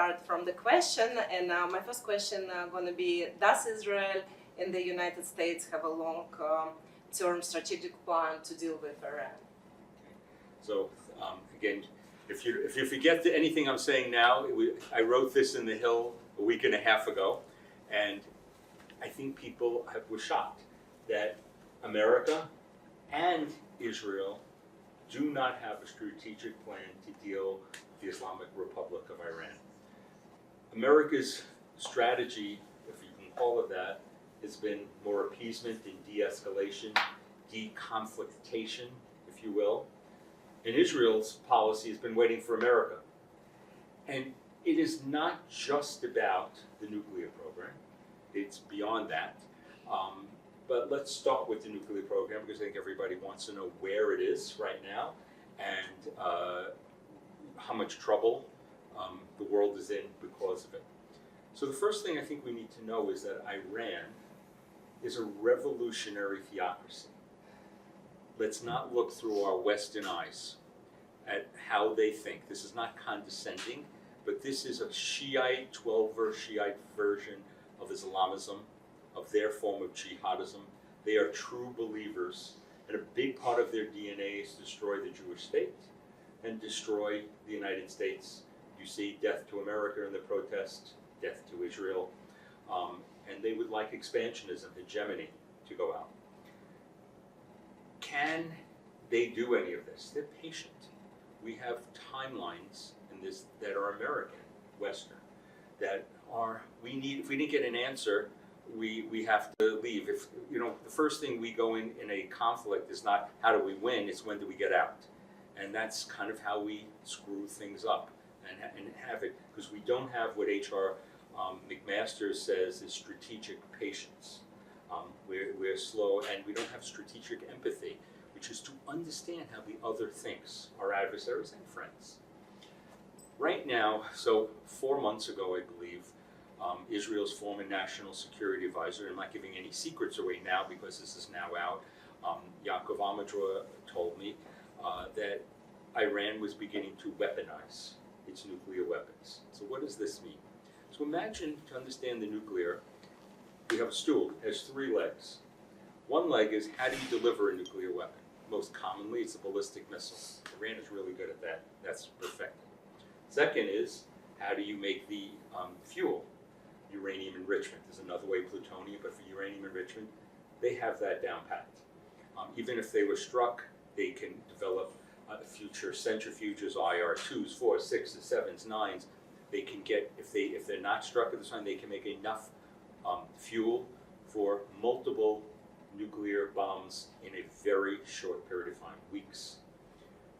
start from the question, and my first question going to be: does Israel and the United States have a long-term strategic plan to deal with Iran? So again, if you forget anything I'm saying now, I wrote this in the Hill a week and a half ago, and I think people were shocked that America and Israel do not have a strategic plan to deal with the Islamic Republic of Iran. America's strategy, if you can call it that, has been more appeasement and de-escalation, deconflictation, if you will. And Israel's policy has been waiting for America. And it is not just about the nuclear program. It's beyond that. But let's start with the nuclear program, because I think everybody wants to know where it is right now and how much trouble the world is in because of it. So the first thing I think we need to know is that Iran is a revolutionary theocracy. Let's not look through our Western eyes at how they think. This is not condescending, but this is a Shiite, 12-verse Shiite version of Islamism, of their form of jihadism. They are true believers, and a big part of their DNA is to destroy the Jewish state and destroy the United States. You see death to America in the protest, death to Israel, and they would like expansionism, hegemony, to go out. Can they do any of this? They're patient. We have timelines in this that are American, Western, that are, if we didn't get an answer, we have to leave. If the first thing we go in a conflict is not how do we win, it's when do we get out. And that's kind of how we screw things up and have it, because we don't have what H.R. McMaster says is strategic patience. We're slow, and we don't have strategic empathy, which is to understand how the other thinks, our adversaries and friends. Right now, so 4 months ago, I believe, Israel's former national security advisor, I'm not giving any secrets away now because this is now out, Yaakov Amador told me that Iran was beginning to weaponize its nuclear weapons. So what does this mean? So imagine, to understand the nuclear, we have a stool, it has 3 legs. One leg is how do you deliver a nuclear weapon? Most commonly, it's a ballistic missile. Iran is really good at that. That's perfected. Second is, how do you make the fuel? Uranium enrichment. There's another way, plutonium, but for uranium enrichment, they have that down pat. Even if they were struck, they can develop future centrifuges, IR2s, 4s, 6s, 7s, 9s. They can get, if they're not struck at the time, they can make enough fuel for multiple nuclear bombs in a very short period of time, weeks.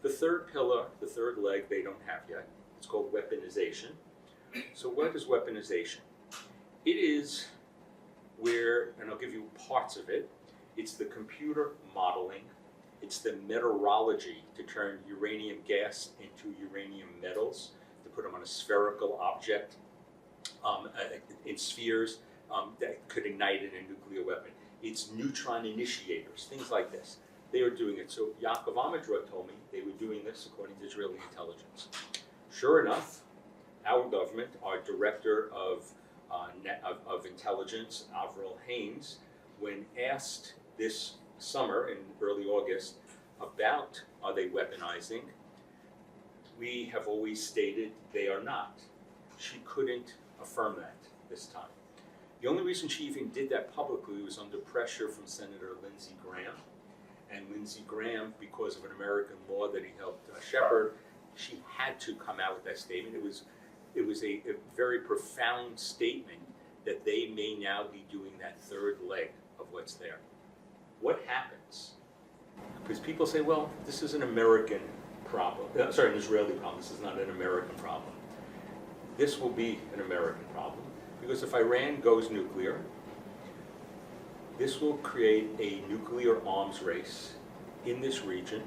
The third pillar, the third leg, they don't have yet. It's called weaponization. So what is weaponization? It is where, and I'll give you parts of it, it's the computer modeling, it's the meteorology to turn uranium gas into uranium metals, to put them on a spherical object in spheres that could ignite in a nuclear weapon. It's neutron initiators, things like this. They are doing it. So Yaakov Amador told me they were doing this according to Israeli intelligence. Sure enough, our government, our director of intelligence, Avril Haines, when asked this summer in early August about are they weaponizing, we have always stated they are not. She couldn't affirm that this time. The only reason she even did that publicly was under pressure from Senator Lindsey Graham. And Lindsey Graham, because of an American law that he helped shepherd, she had to come out with that statement. It was a very profound statement that they may now be doing that third leg of what's there. What happens? Because people say, well, this is an American problem. An Israeli problem. This is not an American problem. This will be an American problem. Because if Iran goes nuclear, this will create a nuclear arms race in this region.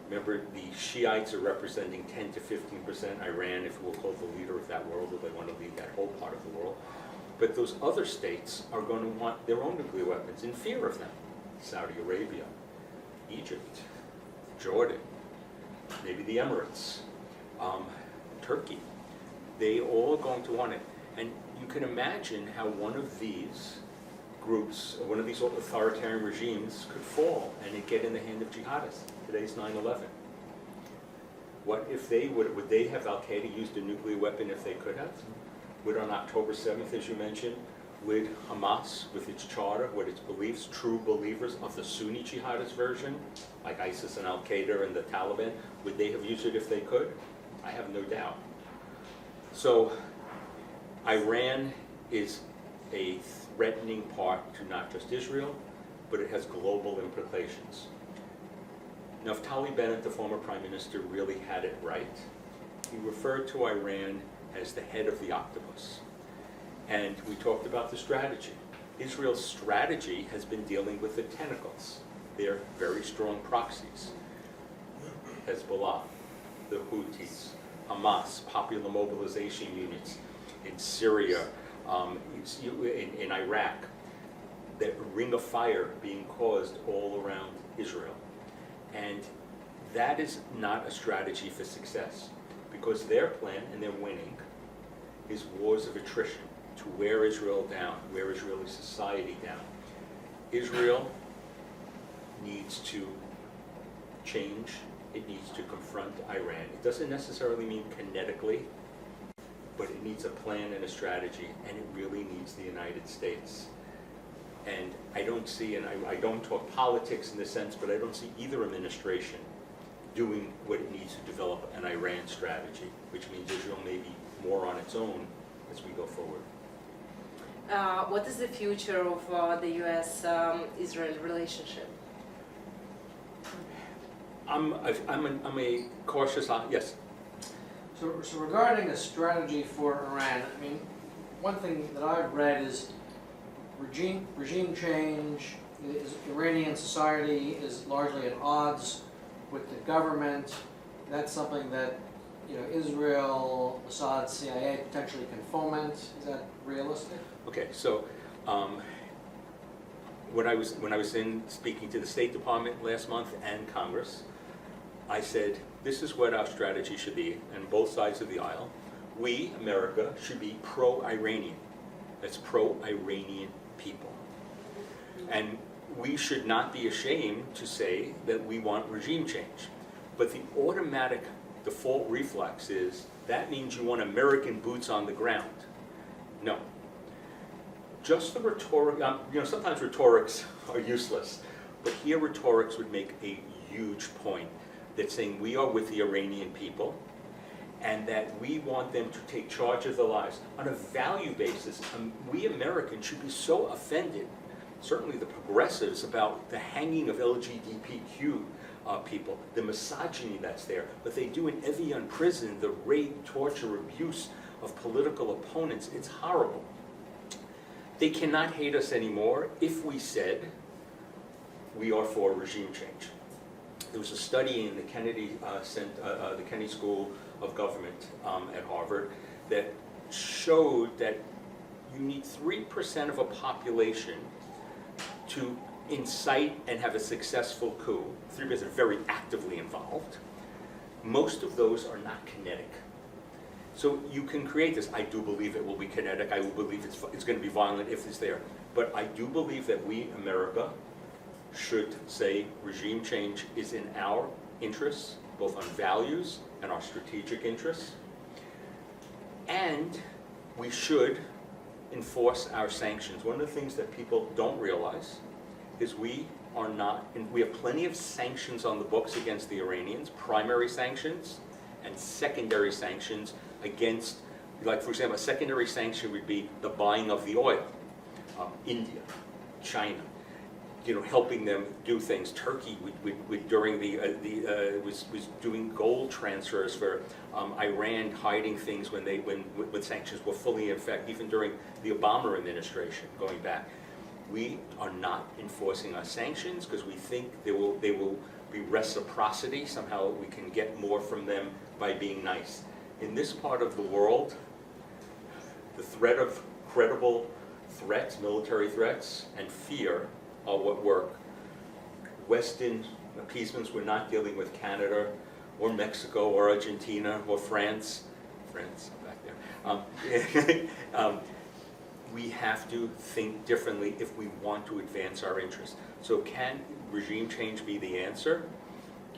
Remember, the Shiites are representing 10 to 15%. Iran, if we'll call the leader of that world, or they want to lead that whole part of the world. But those other states are going to want their own nuclear weapons in fear of them. Saudi Arabia, Egypt, Jordan, maybe the Emirates, Turkey. They all are going to want it. And you can imagine how one of these groups, or one of these authoritarian regimes could fall and it get in the hand of jihadists. Today's 9/11. What if they would they have Al-Qaeda used a nuclear weapon if they could have? Would on October 7th, as you mentioned, would Hamas, with its charter, with its beliefs, true believers of the Sunni jihadist version, like ISIS and Al-Qaeda and the Taliban, would they have used it if they could? I have no doubt. So Iran is a threatening part to not just Israel, but it has global implications. Naftali Bennett, the former prime minister, really had it right. He referred to Iran as the head of the octopus. And we talked about the strategy. Israel's strategy has been dealing with the tentacles. They're very strong proxies. Hezbollah, the Houthis, Hamas, popular mobilization units in Syria, in Iraq, that ring of fire being caused all around Israel. And that is not a strategy for success, because their plan, and they're winning, is wars of attrition, to wear Israel down, wear Israeli society down. Israel needs to change. It needs to confront Iran. It doesn't necessarily mean kinetically, but it needs a plan and a strategy, and it really needs the United States. And I don't see, and I don't talk politics in the sense, but I don't see either administration doing what it needs to develop an Iran strategy, which means Israel may be more on its own as we go forward. What is the future of the U.S.-Israel relationship? I'm a cautious, yes. So regarding a strategy for Iran, I mean, one thing that I've read is regime change. Iranian society is largely at odds with the government. That's something that, you know, Israel, Mossad, CIA potentially can foment. Is that realistic? Okay, so when I was in speaking to the State Department last month and Congress, I said, this is what our strategy should be on both sides of the aisle. We, America, should be pro-Iranian. That's pro-Iranian people. And we should not be ashamed to say that we want regime change. But the automatic default reflex is, that means you want American boots on the ground. No. Just the rhetoric, you know, sometimes rhetorics are useless, but here rhetorics would make a huge point. That's saying we are with the Iranian people, and that we want them to take charge of their lives. On a value basis, we Americans should be so offended, certainly the progressives, about the hanging of LGBTQ people, the misogyny that's there, but they do in Evian prison, the rape, torture, abuse of political opponents. It's horrible. They cannot hate us anymore if we said we are for regime change. There was a study in the Kennedy School of Government at Harvard that showed that you need 3% of a population to incite and have a successful coup. 3% are very actively involved. Most of those are not kinetic. So you can create this. I do believe it will be kinetic. I will believe it's going to be violent if it's there. But I do believe that we, America, should say regime change is in our interests, both on values and our strategic interests. And we should enforce our sanctions. One of the things that people don't realize is we have plenty of sanctions on the books against the Iranians, primary sanctions and secondary sanctions against, like for example, a secondary sanction would be the buying of the oil. India, China, you know, helping them do things. Turkey during was doing gold transfers for Iran, hiding things when sanctions were fully in effect, even during the Obama administration going back. We are not enforcing our sanctions because we think they will be reciprocity. Somehow we can get more from them by being nice. In this part of the world, the threat of credible threats, military threats, and fear are what work. Western appeasements, we're not dealing with Canada or Mexico or Argentina or France. France, back there. We have to think differently if we want to advance our interests. So can regime change be the answer?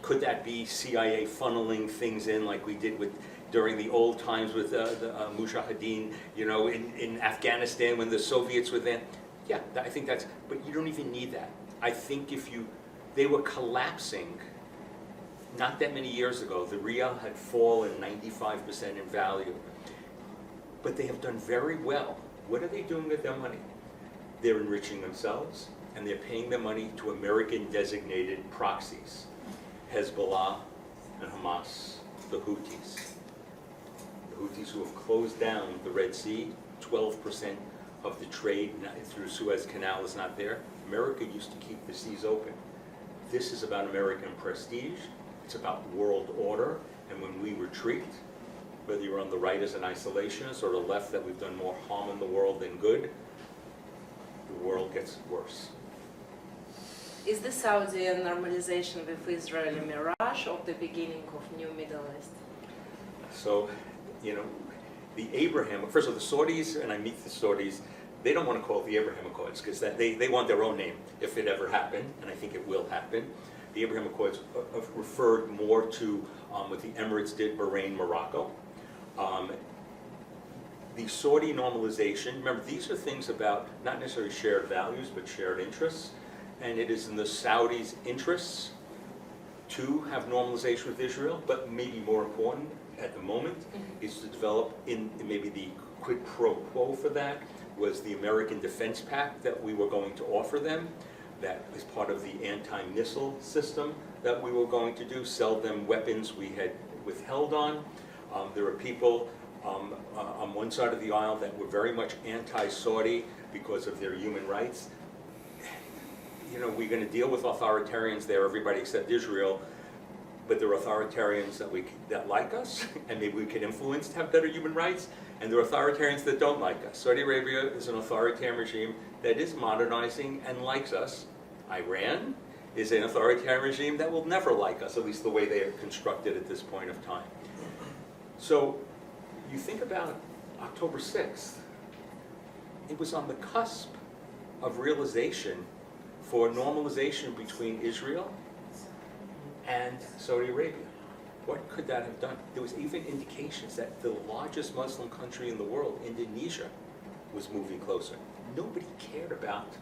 Could that be CIA funneling things in like we did with during the old times with the Mujahideen, you know, in Afghanistan when the Soviets were there? Yeah, I think that's, but you don't even need that. I think they were collapsing not that many years ago. The Riyal had fallen 95% in value, but they have done very well. What are they doing with their money? They're enriching themselves, and they're paying their money to American-designated proxies, Hezbollah and Hamas, the Houthis. The Houthis who have closed down the Red Sea, 12% of the trade through Suez Canal is not there. America used to keep the seas open. This is about American prestige. It's about world order. And when we retreat, whether you're on the right as an isolationist or the left that we've done more harm in the world than good, the world gets worse. Is the Saudi normalization with Israel a mirage of the beginning of new Middle East? So, you know, the Abraham, first of all, the Saudis, and I meet the Saudis, they don't want to call it the Abraham Accords because they want their own name if it ever happened, and I think it will happen. The Abraham Accords referred more to what the Emirates did, Bahrain, Morocco. The Saudi normalization, remember, these are things about not necessarily shared values, but shared interests. And it is in the Saudis' interests to have normalization with Israel, but maybe more important at the moment is to develop in maybe the quid pro quo for that was the American Defense Pact that we were going to offer them. That is part of the anti-missile system that we were going to do, sell them weapons we had withheld on. There are people on one side of the aisle that were very much anti-Saudi because of their human rights. You know, we're going to deal with authoritarians there, everybody except Israel, but there are authoritarians that like us, and maybe we can influence to have better human rights, and there are authoritarians that don't like us. Saudi Arabia is an authoritarian regime that is modernizing and likes us. Iran is an authoritarian regime that will never like us, at least the way they are constructed at this point of time. So you think about October 6th, it was on the cusp of realization for normalization between Israel and Saudi Arabia. What could that have done? There was even indications that the largest Muslim country in the world, Indonesia, was moving closer. Nobody cared about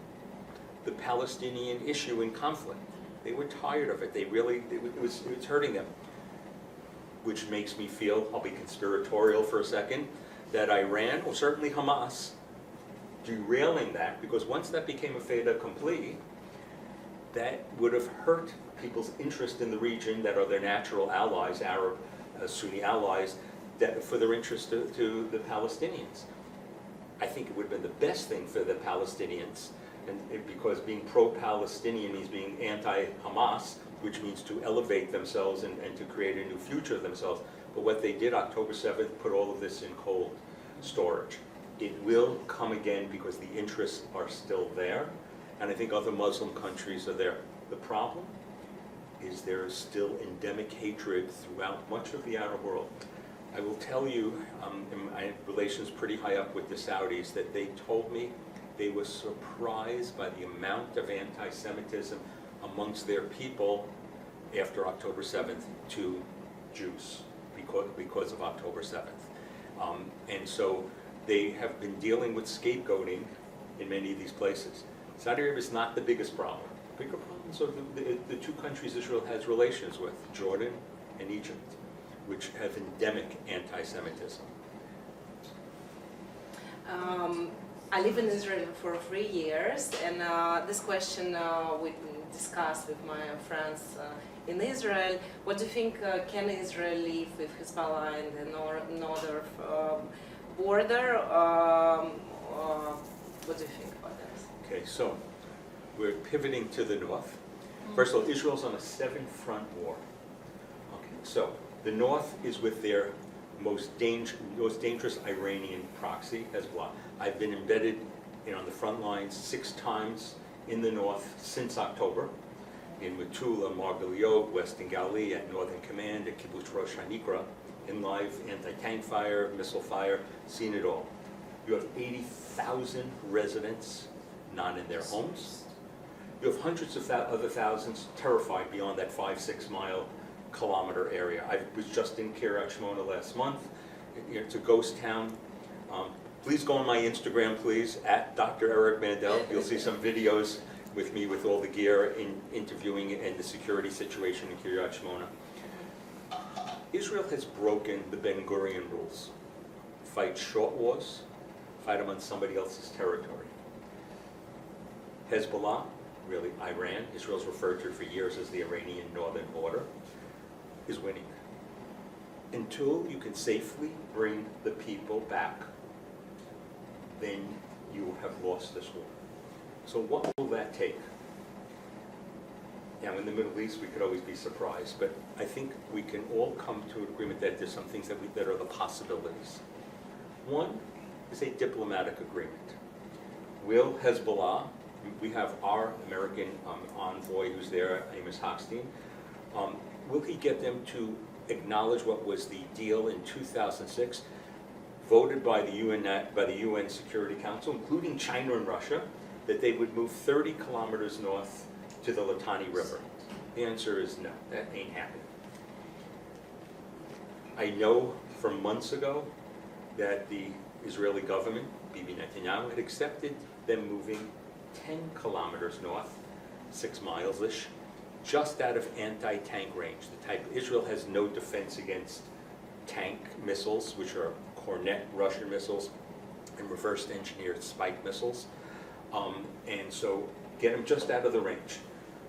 the Palestinian issue in conflict. They were tired of it. It was hurting them. Which makes me feel, I'll be conspiratorial for a second, that Iran, or certainly Hamas, derailing that, because once that became a fait accompli, that would have hurt people's interest in the region that are their natural allies, Arab, Sunni allies, that for their interest to the Palestinians. I think it would have been the best thing for the Palestinians, because being pro-Palestinian means being anti-Hamas, which means to elevate themselves and to create a new future of themselves. But what they did October 7th, put all of this in cold storage. It will come again because the interests are still there, and I think other Muslim countries are there. The problem is there is still endemic hatred throughout much of the outer world. I will tell you, in my relations pretty high up with the Saudis, that they told me they were surprised by the amount of anti-Semitism amongst their people after October 7th to Jews because of October 7th. And so they have been dealing with scapegoating in many of these places. Saudi Arabia is not the biggest problem. The bigger problems are the two countries Israel has relations with, Jordan and Egypt, which have endemic anti-Semitism. I live in Israel for 3 years, and this question we discussed with my friends in Israel. What do you think, can Israel live with Hezbollah in the northern border? What do you think about this? Okay, so we're pivoting to the north. First of all, Israel's on a 7-front war. Okay, so the north is with their most dangerous Iranian proxy, Hezbollah. I've been embedded on the front lines 6 times in the north since October, in Metula, Margaliot, Western Galilee, at Northern Command, at Kibbutz Rosh HaNikra, in live anti-tank fire, missile fire, seen it all. You have 80,000 residents not in their homes. You have hundreds of other thousands terrified beyond that 5-6 mile kilometer area. I was just in Kiryat Shmona last month. It's a ghost town. Please go on my Instagram, please, at Dr. Eric Mandel. You'll see some videos with me with all the gear in interviewing and the security situation in Kiryat Shmona. Israel has broken the Ben Gurion rules. Fight short wars, fight them on somebody else's territory. Hezbollah, really Iran, Israel's referred to it for years as the Iranian northern border, is winning. Until you can safely bring the people back, then you have lost this war. So what will that take? Now in the Middle East we could always be surprised, but I think we can all come to an agreement that there's some things that are the possibilities. One is a diplomatic agreement. Will Hezbollah, we have our American envoy who's there, Amos Hochstein, will he get them to acknowledge what was the deal in 2006, voted by the UN Security Council, including China and Russia, that they would move 30 kilometers north to the Litani River? The answer is no, that ain't happening. I know from months ago that the Israeli government, Bibi Netanyahu, had accepted them moving 10 kilometers north, 6 miles-ish, just out of anti-tank range. The type Israel has no defense against tank missiles, which are Kornet Russian missiles and reversed engineered spike missiles. And so get them just out of the range.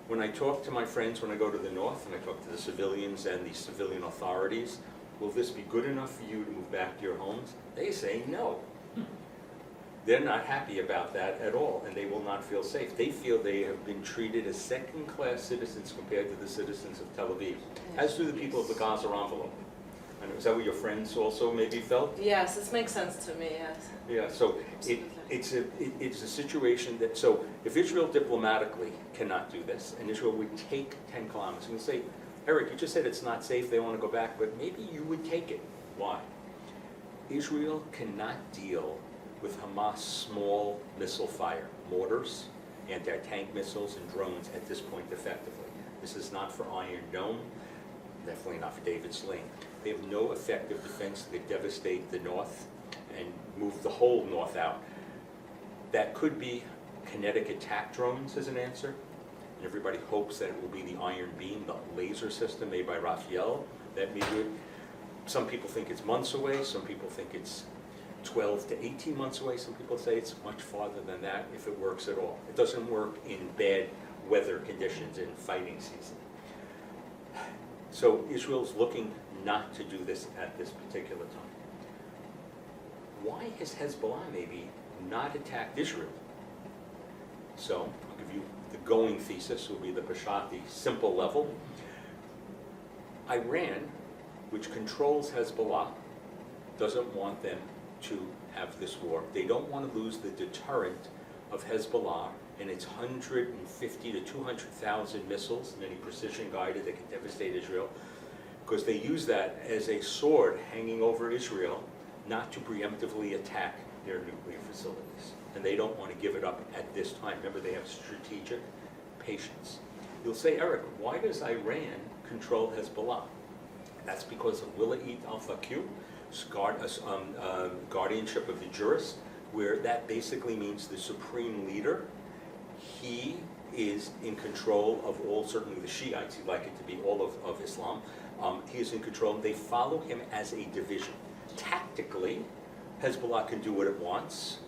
When I talk to my friends, when I go to the north, and I talk to the civilians and the civilian authorities, will this be good enough for you to move back to your homes? They say no. They're not happy about that at all, and they will not feel safe. They feel they have been treated as second-class citizens compared to the citizens of Tel Aviv, as do the people of the Gaza envelope. And is that what your friends also maybe felt? Yes, this makes sense to me, yes. Yeah, so it's a situation that, so if Israel diplomatically cannot do this, and Israel would take 10 kilometers, and say, Eric, you just said it's not safe, they want to go back, but maybe you would take it. Why? Israel cannot deal with Hamas small missile fire, mortars, anti-tank missiles, and drones at this point effectively. This is not for Iron Dome, definitely not for David Sling. They have no effective defense. They devastate the north and move the whole north out. That could be kinetic attack drones as an answer. And everybody hopes that it will be the Iron Beam, the laser system made by Rafael. That may do it. Some people think it's months away. Some people think it's 12 to 18 months away. Some people say it's much farther than that if it works at all. It doesn't work in bad weather conditions in fighting season. So Israel's looking not to do this at this particular time. Why has Hezbollah maybe not attacked Israel? So I'll give you the going thesis, will be the Peshat, the simple level. Iran, which controls Hezbollah, doesn't want them to have this war. They don't want to lose the deterrent of Hezbollah and its 150 to 200,000 missiles, many precision guided, that can devastate Israel, because they use that as a sword hanging over Israel not to preemptively attack their nuclear facilities. And they don't want to give it up at this time. Remember, they have strategic patience. You'll say, Eric, why does Iran control Hezbollah? That's because of Waleed al-Faqih, guardianship of the jurist, where that basically means the supreme leader. He is in control of all, certainly the Shiites, he'd like it to be all of Islam. He is in control. They follow him as a division. Tactically, Hezbollah can do what it wants,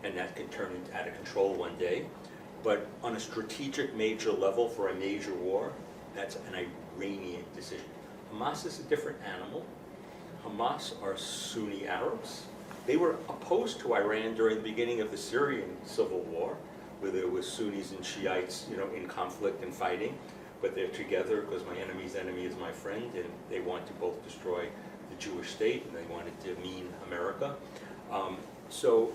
and that can turn it out of control one day. But on a strategic major level for a major war, that's an Iranian decision. Hamas is a different animal. Hamas are Sunni Arabs. They were opposed to Iran during the beginning of the Syrian civil war, where there was Sunnis and Shiites, in conflict and fighting. But they're together because my enemy's enemy is my friend, and they want to both destroy the Jewish state, and they wanted to mean America. So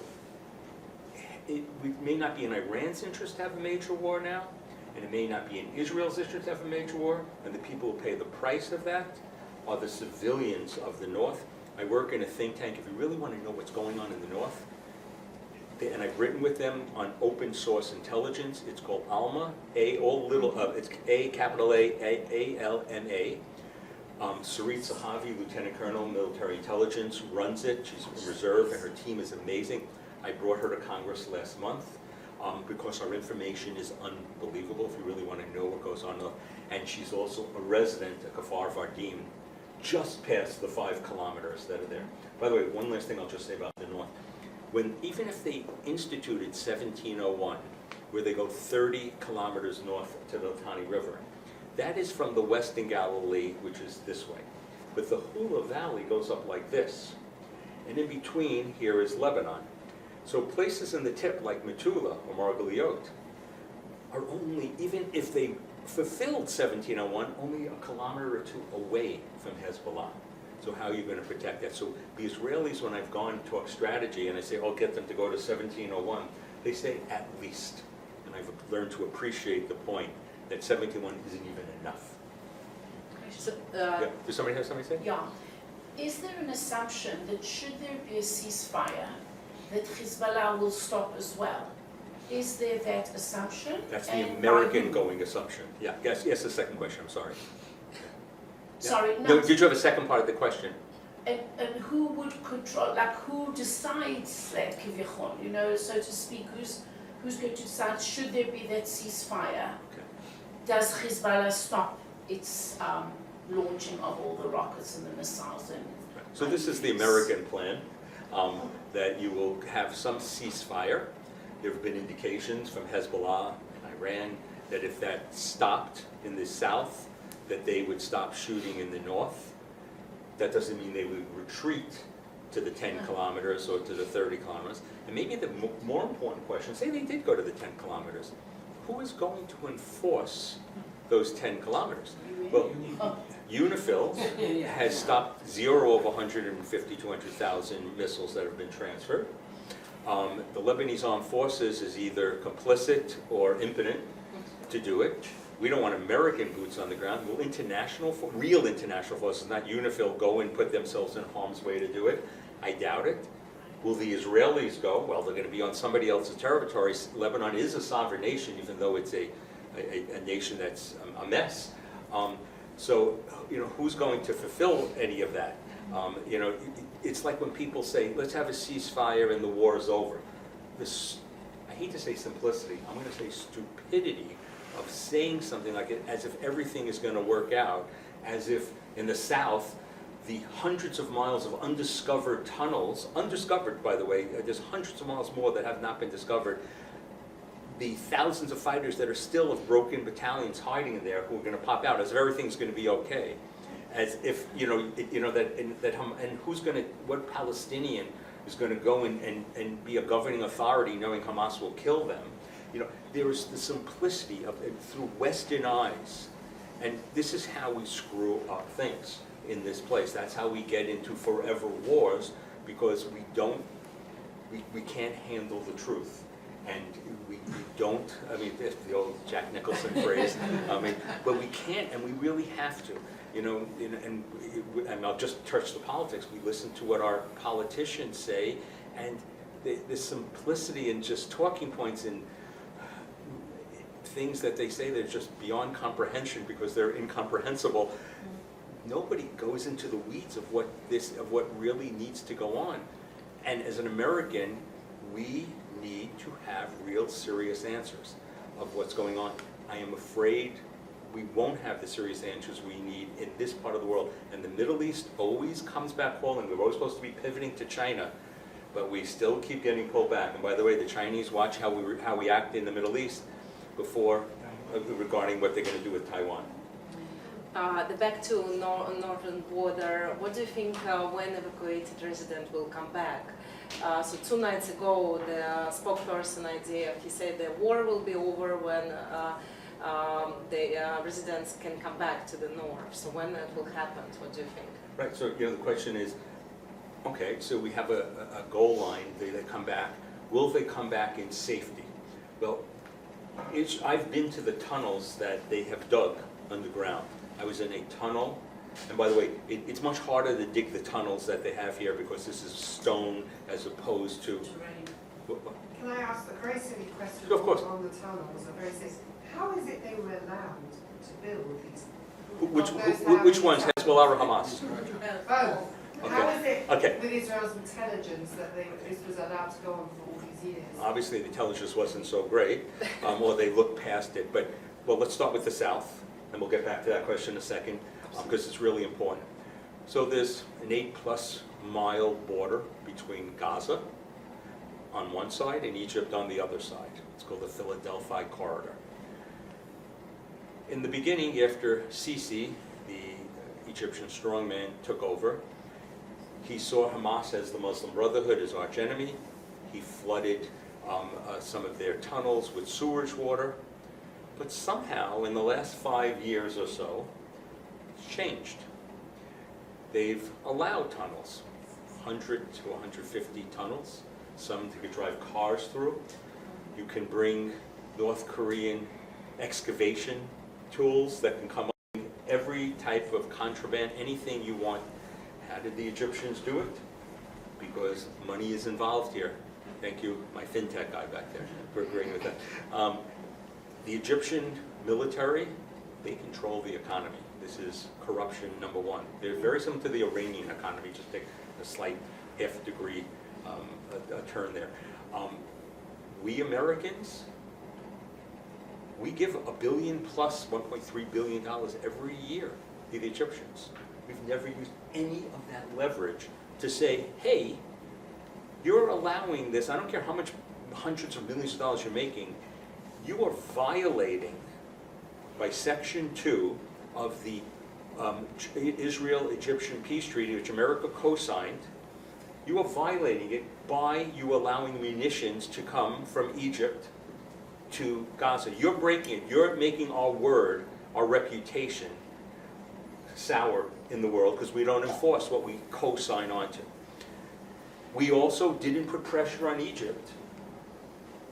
it may not be in Iran's interest to have a major war now, and it may not be in Israel's interest to have a major war, and the people will pay the price of that. are the civilians of the North. I work in a think tank. If you really want to know what's going on in the North, and I've written with them on open source intelligence. It's called ALMA, it's A, capital A-L-M-A. Sarit Sahavi, Lieutenant Colonel, Military Intelligence, runs it. She's in reserve, and her team is amazing. I brought her to Congress last month because our information is unbelievable if you really want to know what goes on. And she's also a resident at Kfar Vardim, just past the 5 kilometers that are there. By the way, one last thing I'll just say about the North. Even if they instituted 1701, where they go 30 kilometers north to the Litani River, that is from the Western Galilee, which is this way. But the Hula Valley goes up like this. And in between here is Lebanon. So places in the tip like Metula or Margaliot are only, even if they fulfilled 1701, only a kilometer or 2 away from Hezbollah. So how are you going to protect that? So the Israelis, when I've gone to talk strategy and I say, oh, get them to go to 1701, they say at least. And I've learned to appreciate the point that 1701 isn't even enough. So, Yeah. Does somebody have something to say? Yeah. Is there an assumption that should there be a ceasefire, that Hezbollah will stop as well? Is there that assumption? That's the And American by who? going assumption. Yeah, yes, the second question, I'm sorry. Sorry, No, no. did you have a second part of the question? And who would control, like who decides that, Kivyachon, you know, so to speak, who's going to decide, should there be that ceasefire? Okay. Does Hezbollah stop its launching of all the rockets and the missiles and... So this is the American plan, that you will have some ceasefire. There have been indications from Hezbollah and Iran that if that stopped in the south, that they would stop shooting in the north. That doesn't mean they would retreat to the 10 kilometers or to the 30 kilometers. And maybe the more important question, say they did go to the 10 kilometers, who is going to enforce those 10 kilometers? Well, UNIFIL has stopped 0 of 150, 200,000 missiles that have been transferred. The Lebanese Armed Forces is either complicit or impotent to do it. We don't want American boots on the ground. Will real international forces, not UNIFIL, go and put themselves in harm's way to do it? I doubt it. Will the Israelis go? Well, they're going to be on somebody else's territory. Lebanon is a sovereign nation, even though it's a nation that's a mess. So, you know, who's going to fulfill any of that? You know, it's like when people say, let's have a ceasefire and the war is over. I hate to say simplicity, I'm going to say stupidity of saying something like it as if everything is going to work out, as if in the South, the hundreds of miles of undiscovered tunnels, undiscovered by the way, there's hundreds of miles more that have not been discovered, the thousands of fighters that are still of broken battalions hiding in there who are going to pop out, as if everything's going to be okay. As if, and who's going to, what Palestinian is going to go and be a governing authority knowing Hamas will kill them? You know, there is the simplicity of it through Western eyes. And this is how we screw up things in this place. That's how we get into forever wars, because we can't handle the truth. And we don't, I mean, the old Jack Nicholson phrase, I mean, but we can't, and we really have to. You know, and I'll just touch the politics. We listen to what our politicians say, and the simplicity in just talking points and things that they say that are just beyond comprehension because they're incomprehensible. Nobody goes into the weeds of what really needs to go on. And as an American, we need to have real serious answers of what's going on. I am afraid we won't have the serious answers we need in this part of the world. And the Middle East always comes back calling. We're always supposed to be pivoting to China, but we still keep getting pulled back. And by the way, the Chinese watch how we act in the Middle East before regarding what they're going to do with Taiwan. Back to northern border, what do you think when evacuated resident will come back? So 2 nights ago, the spokesperson idea, he said the war will be over when the residents can come back to the north. So when that will happen, what do you think? Right, so the question is, okay, so we have a goal line, they come back. Will they come back in safety? Well, I've been to the tunnels that they have dug underground. I was in a tunnel And by the way, it's much harder to dig the tunnels that they have here because this is stone as opposed to. Terrain. Can I ask a very silly question Of course. on the tunnels? A very silly. How is it they were allowed to build these? Which ones? Hezbollah or Hamas? Both. How is it Okay. with Israel's intelligence that this was allowed to go on for all these years? Obviously, the intelligence wasn't so great, or they looked past it. But, well, let's start with the South, and we'll get back to that question in a second, because it's really important. So there's an 8+ mile border between Gaza on one side and Egypt on the other side. It's called the Philadelphia Corridor. In the beginning, after Sisi, the Egyptian strongman, took over, he saw Hamas as the Muslim Brotherhood, as arch enemy. He flooded some of their tunnels with sewage water. But somehow, in the last 5 years or so, it's changed. They've allowed tunnels, 100 to 150 tunnels. Some you could drive cars through. You can bring North Korean excavation tools that can come up with every type of contraband, anything you want. How did the Egyptians do it? Because money is involved here. Thank you, my fintech guy back there, for agreeing with that. The Egyptian military, they control the economy. This is corruption number one. They're very similar to the Iranian economy, just take a slight half-degree a turn there. We Americans, we give $1 billion plus $1.3 billion every year to the Egyptians. We've never used any of that leverage to say, hey, you're allowing this, I don't care how much hundreds of millions of dollars you're making, you are violating by Section 2 of the Israel-Egyptian Peace Treaty, which America co-signed. You are violating it by you allowing munitions to come from Egypt to Gaza. You're breaking it. You're making our word, our reputation, sour in the world because we don't enforce what we co-sign onto. We also didn't put pressure on Egypt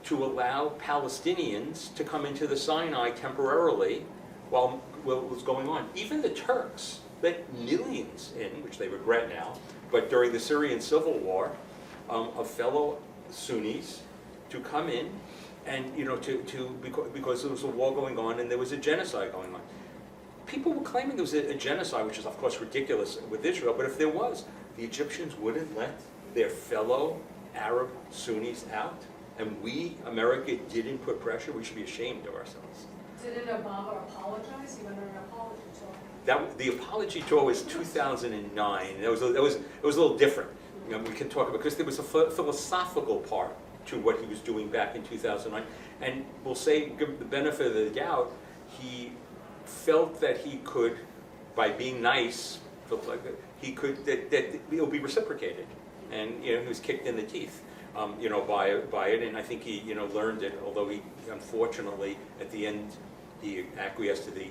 to allow Palestinians to come into the Sinai temporarily while what was going on. Even the Turks let millions in, which they regret now, but during the Syrian civil war, of fellow Sunnis to come in and, because there was a war going on and there was a genocide going on. People were claiming there was a genocide, which is of course ridiculous with Israel, but if there was, the Egyptians wouldn't let their fellow Arab Sunnis out. And we, America, didn't put pressure. We should be ashamed of ourselves. Didn't Obama apologize? He went on an apology tour. The apology tour was 2009. It was a little different. We can talk about, because there was a philosophical part to what he was doing back in 2009. And we'll say, give the benefit of the doubt, he felt that he could, by being nice, felt like that it will be reciprocated. And he was kicked in the teeth. By it, and I think he, learned it. Although he, unfortunately, at the end, he acquiesced to the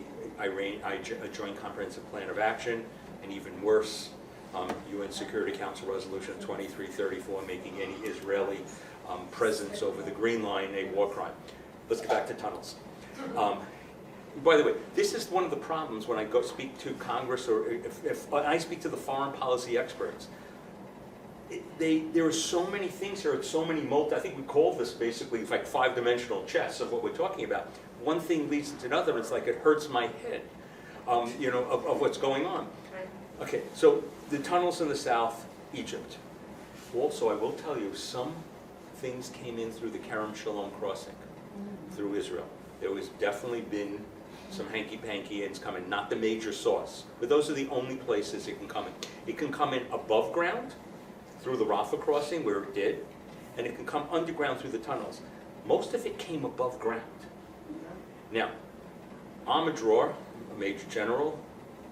Joint Comprehensive Plan of Action, and even worse, UN Security Council Resolution 2334, making any Israeli presence over the Green Line a war crime. Let's get back to tunnels. By the way, this is one of the problems when I go speak to Congress, or if I speak to the foreign policy experts. There are so many things here, so many I think we call this basically like 5-dimensional chess of what we're talking about. One thing leads to another, it's like it hurts my head, of what's going on. Okay, so the tunnels in the south, Egypt. Also, I will tell you, some things came in through the Kerem Shalom crossing, through Israel. There was definitely been some hanky-panky ends coming, not the major source, but those are the only places it can come in. It can come in above ground, through the Rafah crossing, where it did, and it can come underground through the tunnels. Most of it came above ground. Now, Amadror, a major general,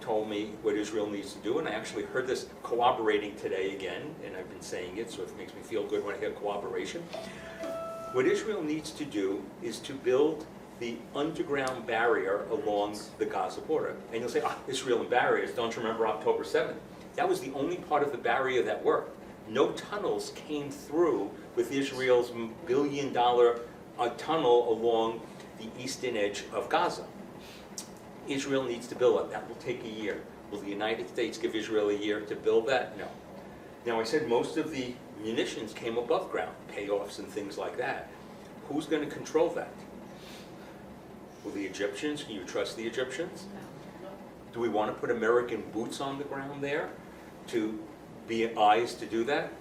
told me what Israel needs to do, and I actually heard this corroborating today again, and I've been saying it, so it makes me feel good when I hear corroboration. What Israel needs to do is to build the underground barrier along the Gaza border. And you'll say, Israel and barriers, don't you remember October 7th? That was the only part of the barrier that worked. No tunnels came through with Israel's $1 billion tunnel along the eastern edge of Gaza. Israel needs to build it. That will take a year. Will the United States give Israel a year to build that? No. Now, I said most of the munitions came above ground, payoffs and things like that. Who's going to control that? Will the Egyptians? Can you trust the Egyptians? Do we want to put American boots on the ground there to be eyes to do that?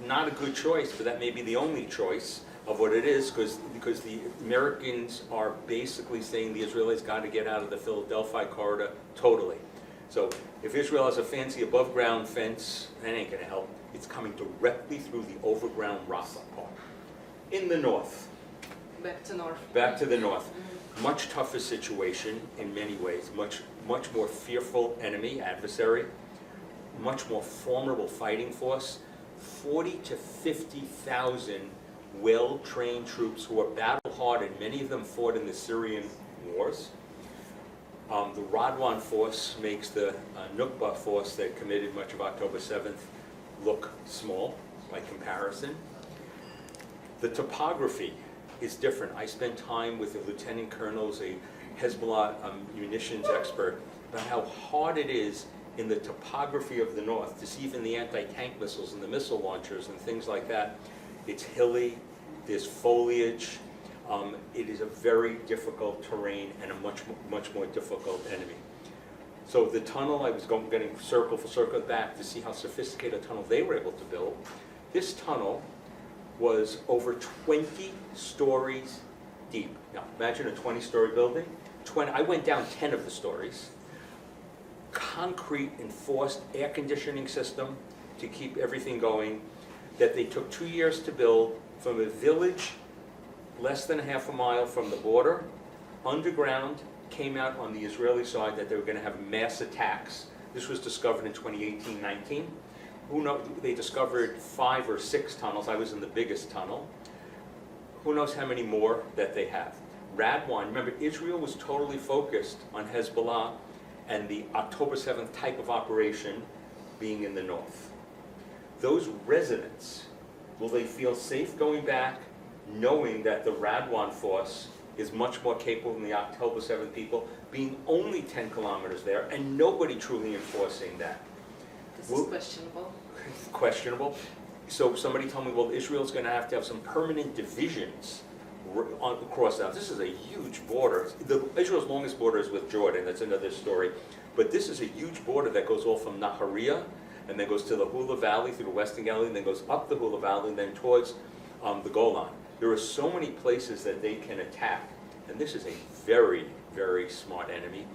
Not a good choice, but that may be the only choice of what it is, because the Americans are basically saying the Israelis got to get out of the Philadelphia corridor totally. So if Israel has a fancy above ground fence, that ain't going to help. It's coming directly through the overground Rafah part. In the north, Back to north. back to the north, much tougher situation in many ways, much more fearful enemy, adversary, much more formidable fighting force, 40 to 50,000 well-trained troops who are battle-hardened. Many of them fought in the Syrian wars. The Radwan force makes the Nukba force that committed much of October 7th look small by comparison. The topography is different. I spent time with a lieutenant colonel, a Hezbollah munitions expert, about how hard it is in the topography of the north to see even the anti-tank missiles and the missile launchers and things like that. It's hilly, there's foliage. It is a very difficult terrain and a much more difficult enemy. So the tunnel, I was getting circle for circle back to see how sophisticated a tunnel they were able to build. This tunnel was over 20 stories deep. Now, imagine a 20-story building. I went down 10 of the stories. Concrete enforced air conditioning system to keep everything going that they took 2 years to build from a village less than a half a mile from the border, underground, came out on the Israeli side that they were going to have mass attacks. This was discovered in 2018-19. Who knows? They discovered 5 or 6 tunnels. I was in the biggest tunnel. Who knows how many more that they have? Radwan, remember, Israel was totally focused on Hezbollah and the October 7th type of operation being in the north. Those residents, will they feel safe going back, knowing that the Radwan force is much more capable than the October 7th people, being only 10 kilometers there, and nobody truly enforcing that? This Well- is questionable. Questionable. So somebody told me, well, Israel's going to have some permanent divisions across that. This is a huge border. Israel's longest border is with Jordan. That's another story. But this is a huge border that goes all from Nahariya, and then goes to the Hula Valley, through the Western Galilee, and then goes up the Hula Valley, and then towards the Golan. There are so many places that they can attack, and this is a very, very smart enemy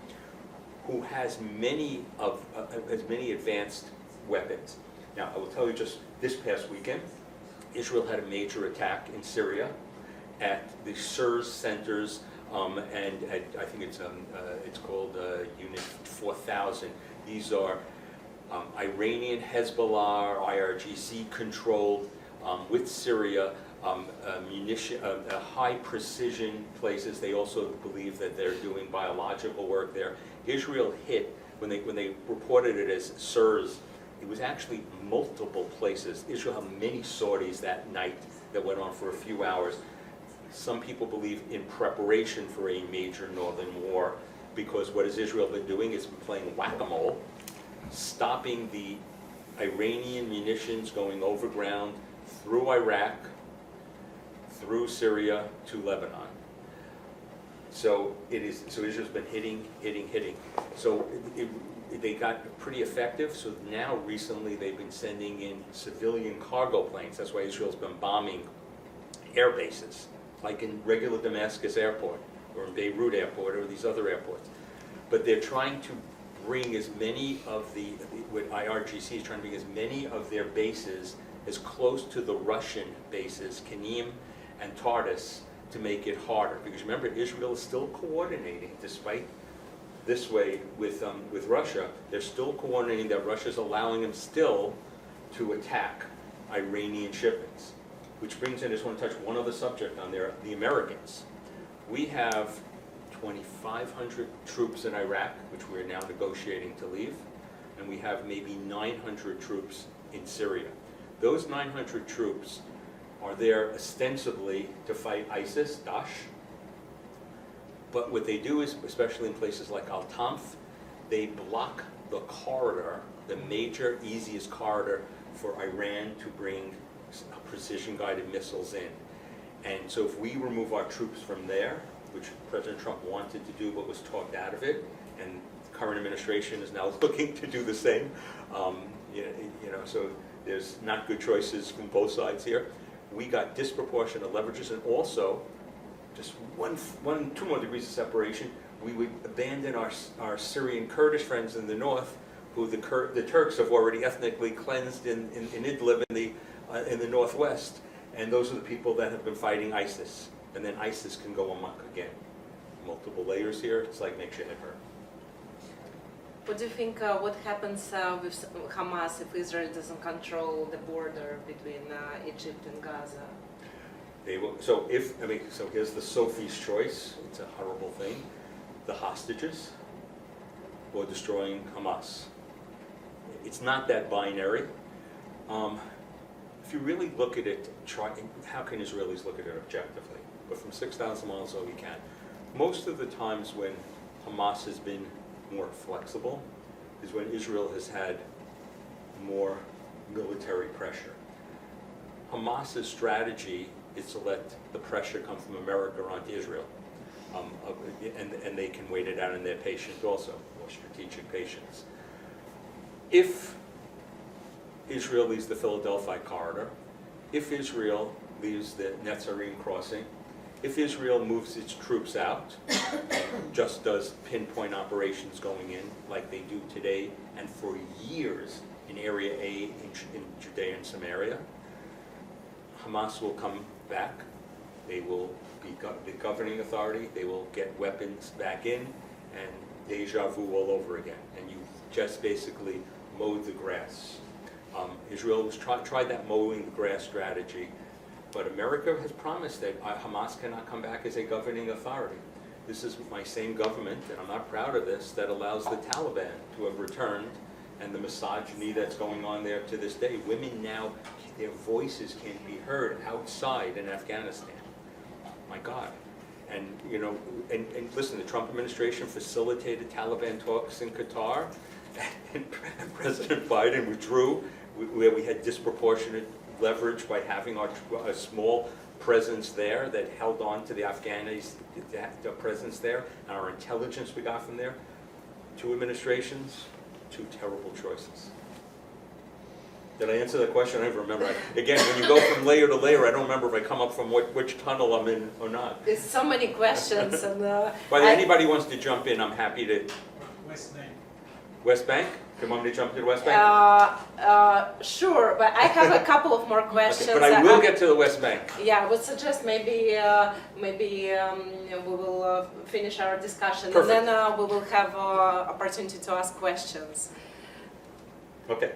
who has many advanced weapons. Now, I will tell you, just this past weekend, Israel had a major attack in Syria at the SIRS centers, and I think it's called Unit 4000. These are Iranian, Hezbollah, IRGC controlled with Syria, high precision places. They also believe that they're doing biological work there. Israel hit, when they reported it as SIRS, it was actually multiple places. Israel had many sorties that night that went on for a few hours. Some people believe in preparation for a major northern war, because what has Israel been doing is been playing whack-a-mole, stopping the Iranian munitions going overground through Iraq, through Syria to Lebanon. So Israel's been hitting. So they got pretty effective. So now recently they've been sending in civilian cargo planes. That's why Israel's been bombing air bases, like in regular Damascus airport or in Beirut airport or these other airports. But they're trying to bring as many of what IRGC is trying to bring as many of their bases as close to the Russian bases, Kanim and Tartus, to make it harder. Because remember, Israel is still coordinating, despite this way with Russia. They're still coordinating that Russia's allowing them still to attack Iranian shipments. Which brings in, I just want to touch one other subject on there, the Americans. We have 2,500 troops in Iraq, which we're now negotiating to leave, and we have maybe 900 troops in Syria. Those 900 troops are there ostensibly to fight ISIS, Daesh, but what they do is, especially in places like Al-Tanf, they block the corridor, the major, easiest corridor for Iran to bring precision-guided missiles in. And so if we remove our troops from there, which President Trump wanted to do but was talked out of it, and the current administration is now looking to do the same, so there's not good choices from both sides here. We got disproportionate leverages, and also, just two more degrees of separation, we would abandon our Syrian Kurdish friends in the north, who the Turks have already ethnically cleansed in Idlib in the northwest, and those are the people that have been fighting ISIS, and then ISIS can go amok again. Multiple layers here, it's like makes your head hurt. What do you think, what happens with Hamas if Israel doesn't control the border between Egypt and Gaza? They will, so here's the Sophie's choice, it's a horrible thing, the hostages or destroying Hamas. It's not that binary. If you really look at it, how can Israelis look at it objectively? But from 6,000 miles away, we can. Most of the times when Hamas has been more flexible is when Israel has had more military pressure. Hamas's strategy is to let the pressure come from America onto Israel. And they can wait it out, and they're patient also, more strategic patience. If Israel leaves the Philadelphia corridor, if Israel leaves the Netzarim crossing, if Israel moves its troops out and just does pinpoint operations going in like they do today and for years in Area A in Judea and Samaria, Hamas will come back. They will be the governing authority. They will get weapons back in, and deja vu all over again. And you just basically mowed the grass. Israel has tried that mowing the grass strategy, but America has promised that Hamas cannot come back as a governing authority. This is my same government, and I'm not proud of this, that allows the Taliban to have returned, and the misogyny that's going on there to this day. Women now, their voices can't be heard outside in Afghanistan. My God. And, and listen, the Trump administration facilitated Taliban talks in Qatar, and President Biden withdrew, where we had disproportionate leverage by having a small presence there that held on to the Afghanis, the presence there, and our intelligence we got from there. 2 administrations, 2 terrible choices. Did I answer that question? I don't remember. Again, when you go from layer to layer, I don't remember if I come up from which tunnel I'm in or not. There's so many questions. And, But anybody wants to jump in, I'm happy to. West Bank. West Bank? Do you want me to jump to the West Bank? Sure, but I have a couple of more questions. Okay, but I will get to the West Bank. Yeah, I would suggest maybe we will finish our discussion, Perfect. and then we will have opportunity to ask questions, Okay.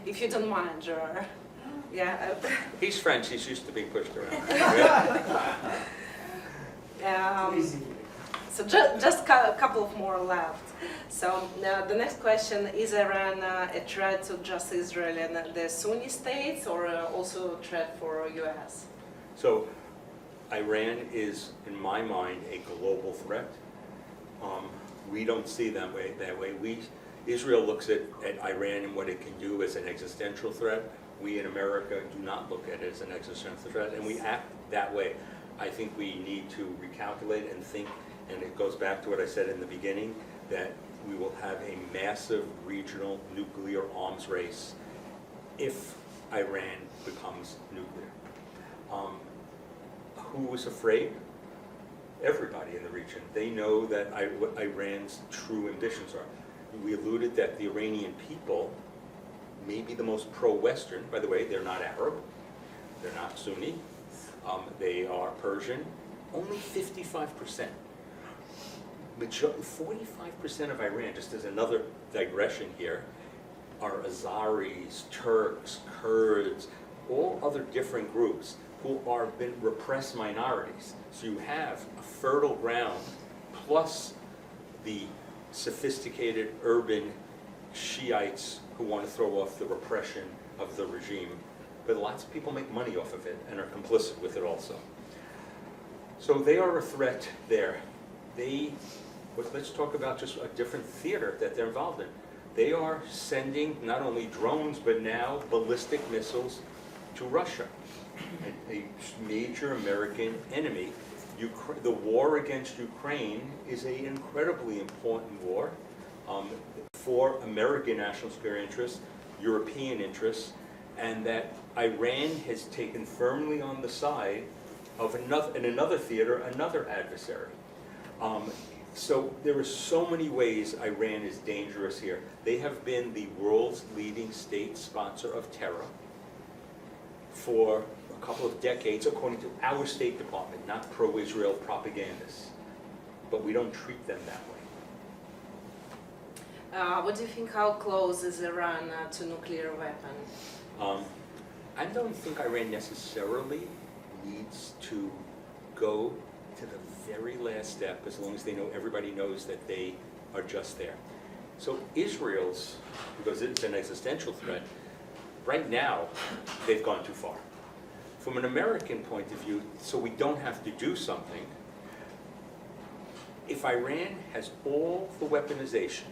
if you don't mind, Gerard. Yeah. He's French, he's used to being pushed around. So just a couple of more left. So the next question, is Iran a threat to just Israel and the Sunni states, or also a threat for US? So Iran is, in my mind, a global threat. We don't see that way. Israel looks at Iran and what it can do as an existential threat. We in America do not look at it as an existential threat, and we act that way. I think we need to recalculate and think, and it goes back to what I said in the beginning, that we will have a massive regional nuclear arms race if Iran becomes nuclear. Who is afraid? Everybody in the region. They know that what Iran's true ambitions are. We alluded that the Iranian people may be the most pro-Western. By the way, they're not Arab, they're not Sunni, they are Persian. Only 55%. 45% of Iran, just as another digression here, are Azaris, Turks, Kurds, all other different groups who are been repressed minorities. So you have a fertile ground plus the sophisticated urban Shiites who want to throw off the repression of the regime. But lots of people make money off of it and are complicit with it also. So they are a threat there. Let's talk about just a different theater that they're involved in. they are sending not only drones, but now ballistic missiles to Russia, a major American enemy. The war against Ukraine is an incredibly important war for American national security interests, European interests, and that Iran has taken firmly on the side of another theater, another adversary. So there are so many ways Iran is dangerous here. They have been the world's leading state sponsor of terror for a couple of decades, according to our State Department, not pro-Israel propagandists. But we don't treat them that way. What do you think, how close is Iran to nuclear weapon? I don't think Iran necessarily needs to go to the very last step, as long as they know, everybody knows that they are just there. So Israel's, because it's an existential threat, right now they've gone too far. From an American point of view, so we don't have to do something, if Iran has all the weaponization,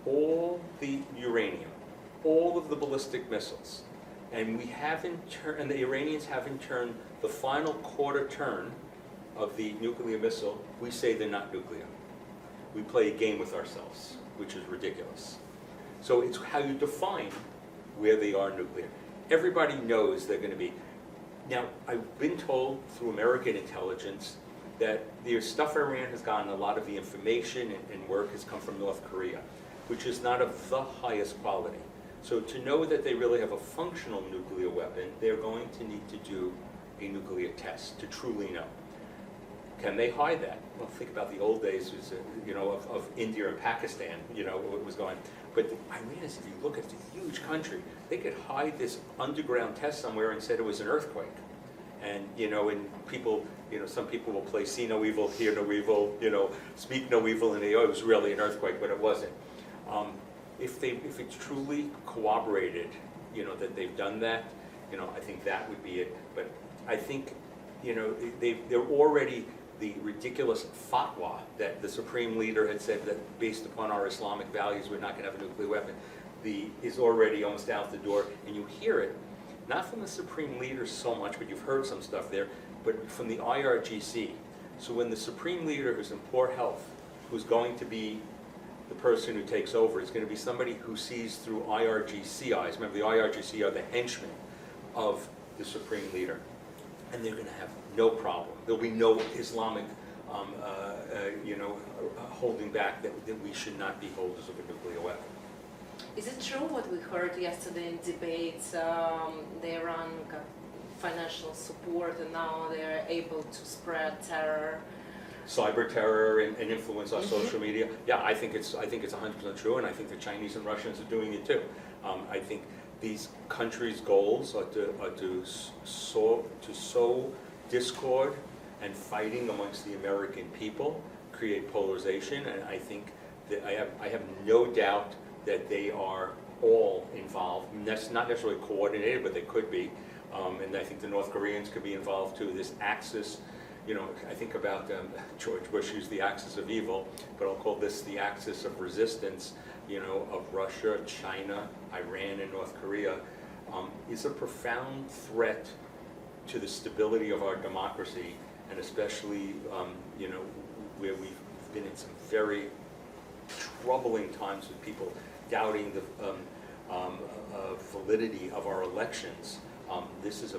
all the uranium, all of the ballistic missiles, and we have in turn, and the Iranians have in turn the final quarter turn of the nuclear missile, we say they're not nuclear. We play a game with ourselves, which is ridiculous. So it's how you define where they are nuclear. Everybody knows they're going to be. Now, I've been told through American intelligence that the stuff Iran has gotten, a lot of the information and work has come from North Korea, which is not of the highest quality. So to know that they really have a functional nuclear weapon, they're going to need to do a nuclear test to truly know. Can they hide that? Well, think about the old days, of India and Pakistan, what was going. But the Iranians, if you look at the huge country, they could hide this underground test somewhere and said it was an earthquake. And, and people, some people will play see no evil, hear no evil, speak no evil, and it was really an earthquake, but it wasn't. If it's truly corroborated, that they've done that, I think that would be it. But I think, they're already the ridiculous fatwa that the Supreme Leader had said that based upon our Islamic values, we're not going to have a nuclear weapon, is already almost out the door. And you hear it, not from the Supreme Leader so much, but you've heard some stuff there, but from the IRGC. So when the Supreme Leader who's in poor health, who's going to be the person who takes over, is going to be somebody who sees through IRGC eyes. Remember, the IRGC are the henchmen of the Supreme Leader. And they're going to have no problem. There'll be no Islamic, holding back that we should not be holders of a nuclear weapon. Is it true what we heard yesterday in debates? The Iran got financial support and now they're able to spread terror. Cyber terror and influence on social media. Yeah, I think it's 100% true, and I think the Chinese and Russians are doing it too. I think these countries' goals are to sow discord and fighting amongst the American people, create polarization, and I think that I have no doubt that they are all involved. That's not necessarily coordinated, but they could be. And I think the North Koreans could be involved too. This axis, I think about George Bush used the axis of evil, but I'll call this the axis of resistance, of Russia, China, Iran, and North Korea, is a profound threat to the stability of our democracy, and especially, where we've been in some very troubling times with people doubting the validity of our elections. This is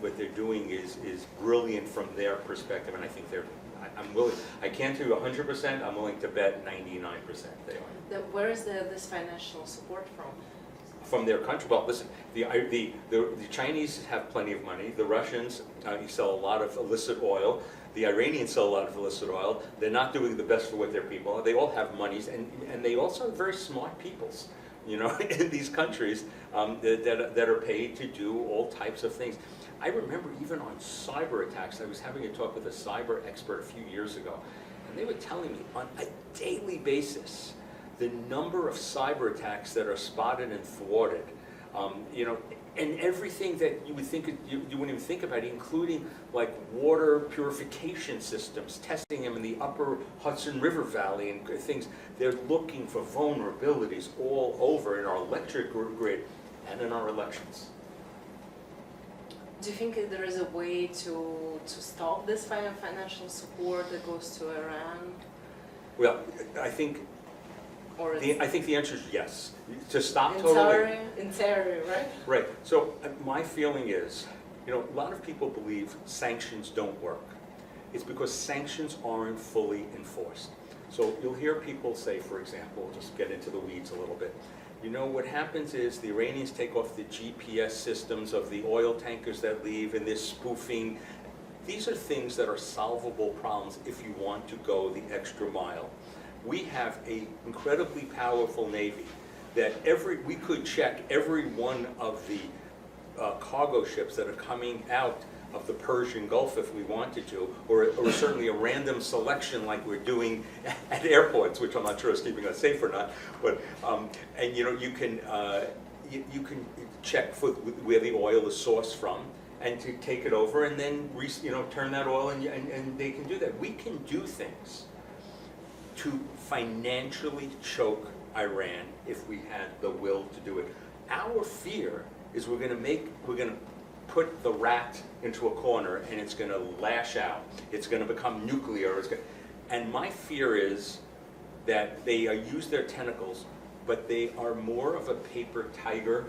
what they're doing is brilliant from their perspective, and I think I'm willing. I can't do 100%. I'm willing to bet 99% they are. Where is this financial support from? From their country. Well, listen, the Chinese have plenty of money. The Russians sell a lot of illicit oil. The Iranians sell a lot of illicit oil. They're not doing the best for what their people are. They all have monies, and they also are very smart peoples, in these countries that are paid to do all types of things. I remember even on cyber attacks, I was having a talk with a cyber expert a few years ago, and they were telling me on a daily basis the number of cyber attacks that are spotted and thwarted You know, and everything that you would think, you wouldn't even think about, including like water purification systems, testing them in the upper Hudson River Valley and things. They're looking for vulnerabilities all over in our electric grid and in our elections. Do you think there is a way to stop this financial support that goes to Iran? Well, I think Or the answer is yes. To stop totally. in theory, right? Right. So my feeling is, you know, a lot of people believe sanctions don't work. It's because sanctions aren't fully enforced. So you'll hear people say, for example, just get into the weeds a little bit. You know, what happens is the Iranians take off the GPS systems of the oil tankers that leave, and they're spoofing. These are things that are solvable problems if you want to go the extra mile. We have an incredibly powerful Navy that we could check every one of the cargo ships that are coming out of the Persian Gulf if we wanted to, or certainly a random selection like we're doing at airports, which I'm not sure is keeping us safe or not. But and you know, you can check for where the oil is sourced from, and to take it over, and then turn that oil, and they can do that. We can do things to financially choke Iran if we had the will to do it. Our fear is we're going to put the rat into a corner and it's going to lash out. It's going to become nuclear. And my fear is that they use their tentacles, but they are more of a paper tiger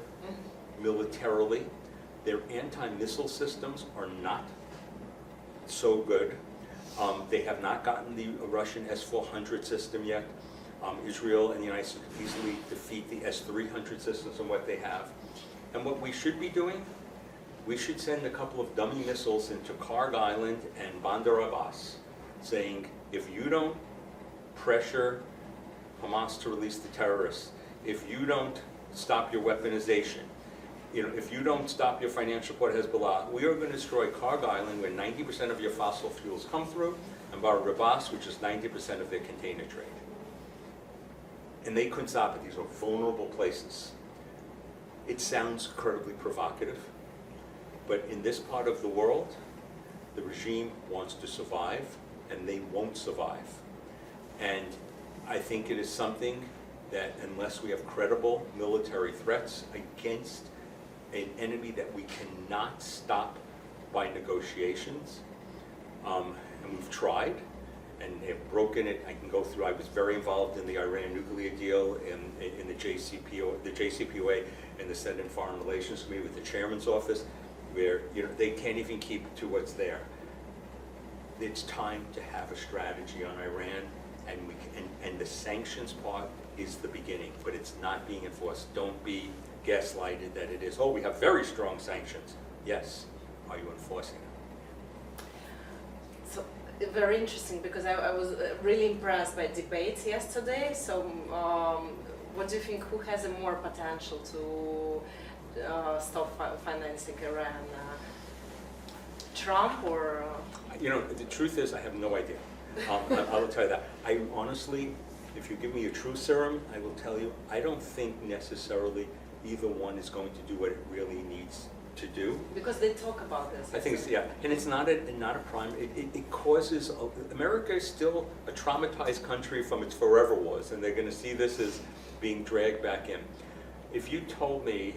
militarily. Their anti-missile systems are not so good. They have not gotten the Russian S-400 system yet. Israel and the United States could easily defeat the S-300 systems and what they have. And what we should be doing, we should send a couple of dummy missiles into Karg Island and Bandar Abbas, saying, if you don't pressure Hamas to release the terrorists, if you don't stop your weaponization, if you don't stop your financial support of Hezbollah, we are going to destroy Karg Island, where 90% of your fossil fuels come through, and Bandar Abbas, which is 90% of their container trade. And they couldn't stop it. These are vulnerable places. It sounds incredibly provocative, but in this part of the world, the regime wants to survive, and they won't survive. And I think it is something that, unless we have credible military threats against an enemy that we cannot stop by negotiations, and we've tried, and have broken it. I can go through. I was very involved in the Iran nuclear deal in the JCPOA and the Senate Foreign Relations Committee with the chairman's office, where they can't even keep to what's there. It's time to have a strategy on Iran, and the sanctions part is the beginning, but it's not being enforced. Don't be gaslighted that it is. Oh, we have very strong sanctions. Yes. Are you enforcing them? So very interesting, because I was really impressed by debates yesterday. So what do you think, who has a more potential to stop financing Iran? Trump or? The truth is, I have no idea. I will tell you that. I honestly, if you give me a truth serum, I will tell you, I don't think necessarily either one is going to do what it really needs to do. Because they talk about this. I think it's, yeah, and it's not a prime. It causes America is still a traumatized country from its forever wars, and they're going to see this as being dragged back in. If you told me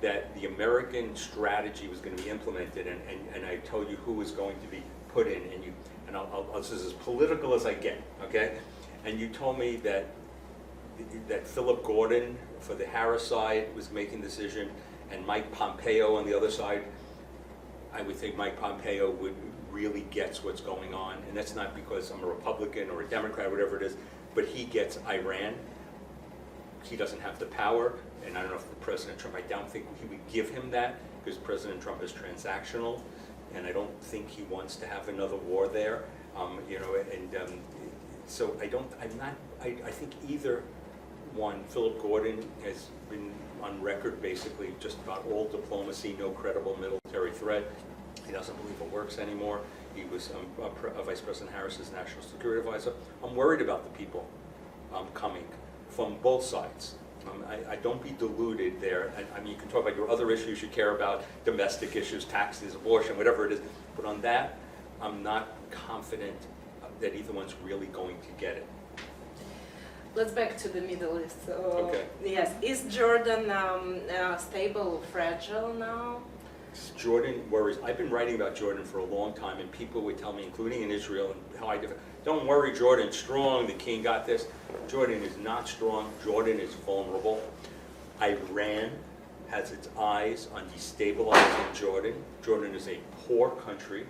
that the American strategy was going to be implemented, and I told you who was going to be put in, and I'll this is as political as I get, okay? And you told me that Philip Gordon for the Harris side was making the decision, and Mike Pompeo on the other side, I would think Mike Pompeo really gets what's going on, and that's not because I'm a Republican or a Democrat, whatever it is, but he gets Iran. He doesn't have the power, and I don't know if President Trump, I don't think he would give him that, because President Trump is transactional, and I don't think he wants to have another war there, so I think either one. Philip Gordon has been on record basically just about all diplomacy, no credible military threat. He doesn't believe it works anymore. He was Vice President Harris's national security advisor. I'm worried about the people coming from both sides, I don't be deluded there. I mean, you can talk about your other issues you care about, domestic issues, taxes, abortion, whatever it is. But on that, I'm not confident that either one's really going to get it. Let's back to the Middle East. So, Okay. Yes, is Jordan stable, fragile now? Jordan worries. I've been writing about Jordan for a long time, and people would tell me, including in Israel, and how don't worry, Jordan's strong, the king got this. Jordan is not strong. Jordan is vulnerable. Iran has its eyes on destabilizing Jordan. Jordan is a poor country.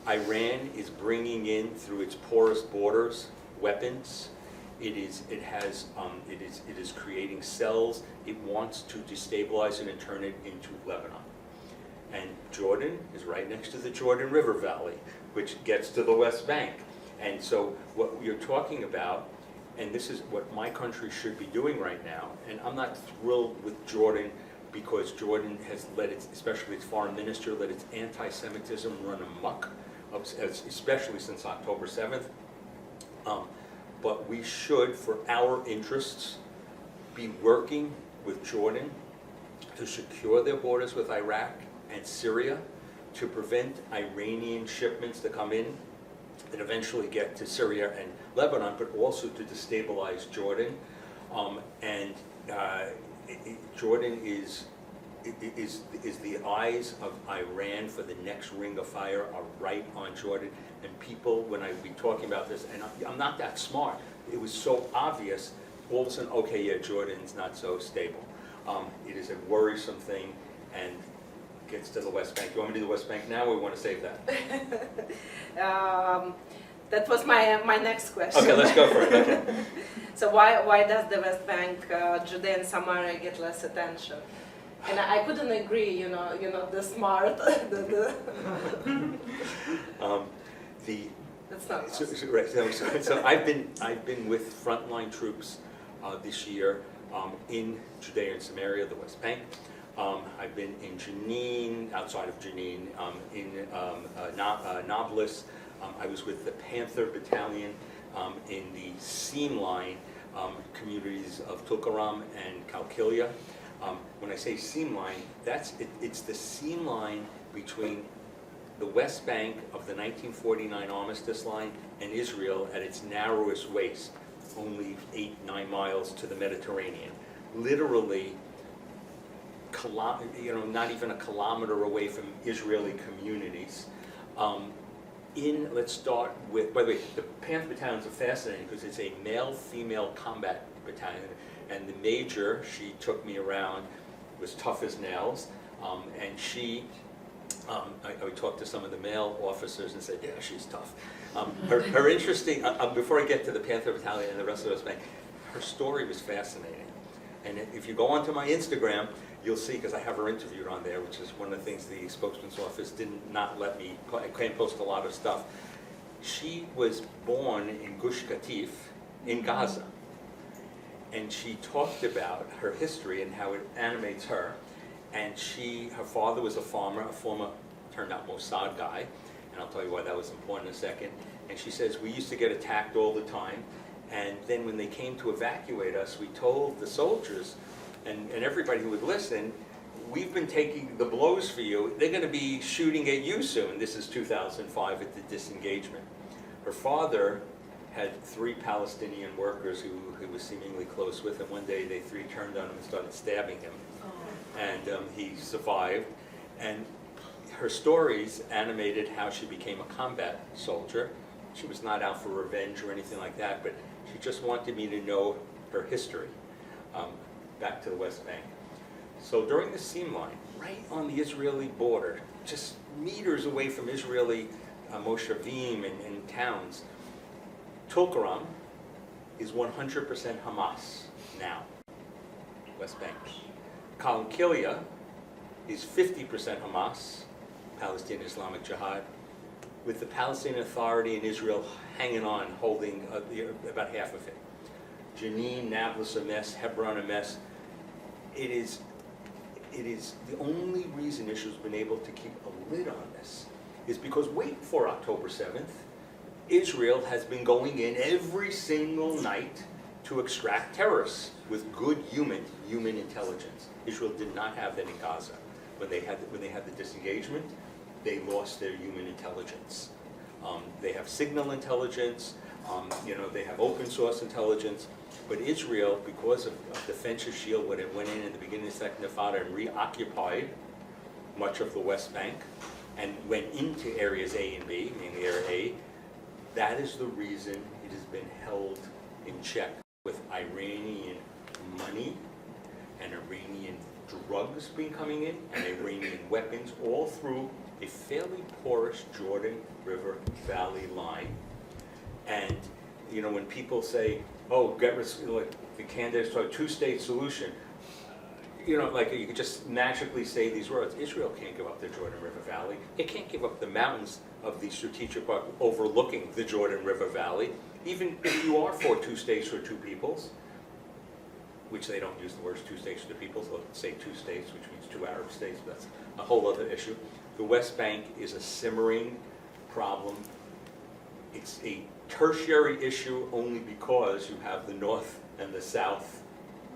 Iran is bringing in, through its porous borders, weapons. It is creating cells. It wants to destabilize it and turn it into Lebanon. And Jordan is right next to the Jordan River Valley, which gets to the West Bank. And so what you're talking about, and this is what my country should be doing right now, and I'm not thrilled with Jordan because Jordan has let its, especially its foreign minister, let its anti-Semitism run amok, especially since October 7th. But we should, for our interests, be working with Jordan to secure their borders with Iraq and Syria, to prevent Iranian shipments to come in that eventually get to Syria and Lebanon, but also to destabilize Jordan. Jordan is the eyes of Iran for the next ring of fire are right on Jordan. And people, when I be talking about this, and I'm not that smart, it was so obvious, all of a sudden, okay, yeah, Jordan's not so stable. It is a worrisome thing, and gets to the West Bank. Do you want me to do the West Bank now, or we want to save that? That was my next question. Okay, let's go for it. Okay. So why does the West Bank, Judea and Samaria get less attention? And I couldn't agree. You're not the smart. That's not possible. Right. So I've been with frontline troops this year in Judea and Samaria, the West Bank. I've been in Jenin, outside of Jenin, in Nablus. I was with the Panther Battalion in the seam line communities of Tulkarem and Kalkilia. When I say seam line, it's the seam line between the West Bank of the 1949 armistice line and Israel at its narrowest waist, only 8-9 miles to the Mediterranean. Literally, not even a kilometer away from Israeli communities. Let's start with, by the way, the Panther Battalions are fascinating because it's a male-female combat battalion, and the major, she took me around, was tough as nails, and she, I would talk to some of the male officers and say, yeah, she's tough. Her interesting, before I get to the Panther Battalion and the rest of the West Bank, her story was fascinating. And if you go onto my Instagram, you'll see, because I have her interviewed on there, which is one of the things the spokesman's office did not let me, I can't post a lot of stuff. She was born in Gush Katif in Gaza. And she talked about her history and how it animates her. And her father was a farmer, a former, turned out Mossad guy, and I'll tell you why that was important in a second. And she says, we used to get attacked all the time, and then when they came to evacuate us, we told the soldiers, and everybody who would listen, we've been taking the blows for you, they're gonna be shooting at you soon. This is 2005 at the disengagement. Her father had 3 Palestinian workers who he was seemingly close with, and one day they 3 turned on him and started stabbing him. And he survived. And her stories animated how she became a combat soldier. She was not out for revenge or anything like that, but she just wanted me to know her history, back to the West Bank. So during the seam line, right on the Israeli border, just meters away from Israeli moshavim and towns, Tulkarem is 100% Hamas now, West Bank. Kalkilia is 50% Hamas, Palestinian Islamic Jihad, with the Palestinian Authority in Israel hanging on, holding about half of it. Jenin, Nablus a mess, Hebron a mess. It is the only reason Israel's been able to keep a lid on this is because, wait for October 7th, Israel has been going in every single night to extract terrorists with good human intelligence. Israel did not have that in Gaza. When they had the disengagement, they lost their human intelligence. They have signal intelligence, they have open source intelligence, but Israel, because of defensive shield, when it went in the beginning of the Second Intifada and reoccupied much of the West Bank and went into areas A and B, meaning Area A, that is the reason it has been held in check with Iranian money and Iranian drugs coming in and Iranian weapons all through a fairly porous Jordan River Valley line. And when people say, "Oh, the candidates for a two-state solution," you could just magically say these words. Israel can't give up the Jordan River Valley. It can't give up the mountains of the strategic park overlooking the Jordan River Valley. Even if you are for two states or two peoples, which they don't use the words two states or two peoples, they'll say two states, which means two Arab states, but that's a whole other issue. The West Bank is a simmering problem. It's a tertiary issue only because you have the North and the South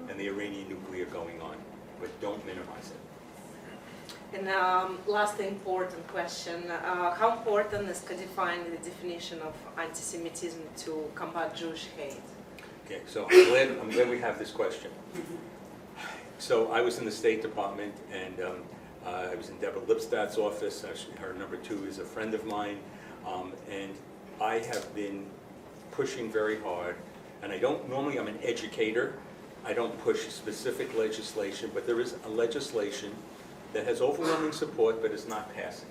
and the Iranian nuclear going on, but don't minimize it. And last important question, how important is codifying the definition of anti-Semitism to combat Jewish hate? Okay, so I'm glad we have this question. So I was in the State Department, and I was in Deborah Lipstadt's office. Her number 2 is a friend of mine, and I have been pushing very hard. And normally I'm an educator. I don't push specific legislation, but there is a legislation that has overwhelming support but is not passing,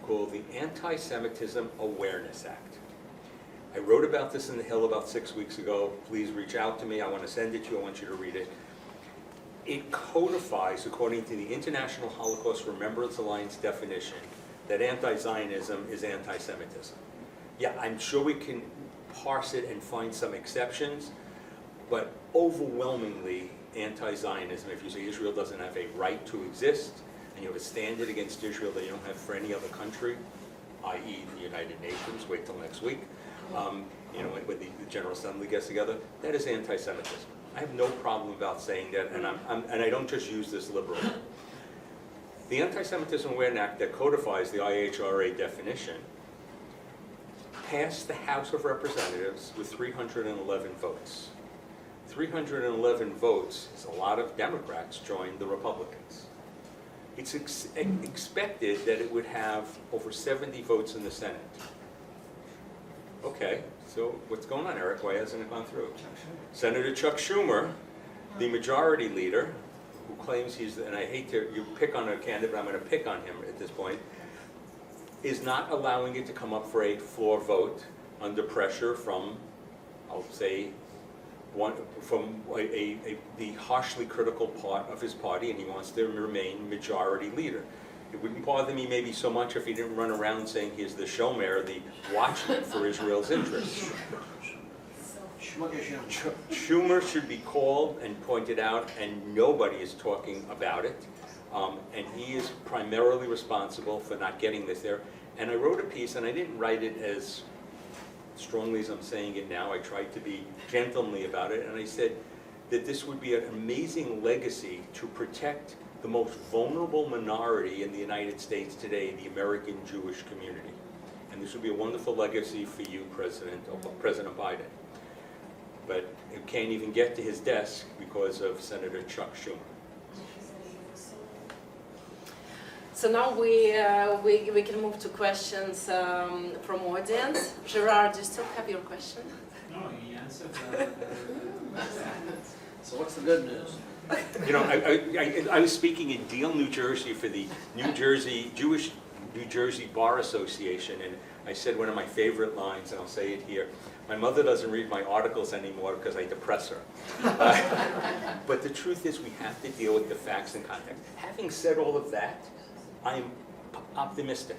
called the Anti-Semitism Awareness Act. I wrote about this in the Hill about 6 weeks ago. Please reach out to me. I want to send it to you. I want you to read it. It codifies, according to the International Holocaust Remembrance Alliance definition, that anti-Zionism is anti-Semitism. Yeah, I'm sure we can parse it and find some exceptions, but overwhelmingly anti-Zionism, if you say Israel doesn't have a right to exist, and you have a standard against Israel that you don't have for any other country, i.e. the United Nations, wait till next week, when the General Assembly gets together, that is anti-Semitism. I have no problem about saying that, and I don't just use this liberally. The Anti-Semitism Awareness Act that codifies the IHRA definition passed the House of Representatives with 311 votes. 311 votes is a lot of Democrats joined the Republicans. It's expected that it would have over 70 votes in the Senate. Okay, so what's going on, Eric? Why hasn't it gone through? Senator Chuck Schumer, the majority leader, who claims he's, and I hate you pick on a candidate, but I'm going to pick on him at this point, is not allowing it to come up for a floor vote under pressure from, I'll say, the harshly critical part of his party, and he wants to remain majority leader. It wouldn't bother me maybe so much if he didn't run around saying he is the shomer, the watchman for Israel's interests. Schumer should be called and pointed out, and nobody is talking about it. And he is primarily responsible for not getting this there. And I wrote a piece, and I didn't write it as strongly as I'm saying it now. I tried to be gentlemanly about it, and I said that this would be an amazing legacy to protect the most vulnerable minority in the United States today, the American Jewish community. And this would be a wonderful legacy for you, President Biden. But it can't even get to his desk because of Senator Chuck Schumer. So now we can move to questions from audience. Gerard, do you still have your question? No, he answered. So what's the good news? I was speaking in Deal, New Jersey for the Jewish New Jersey Bar Association, and I said one of my favorite lines, and I'll say it here. My mother doesn't read my articles anymore because I depress her. But the truth is we have to deal with the facts and context. Having said all of that, I am optimistic.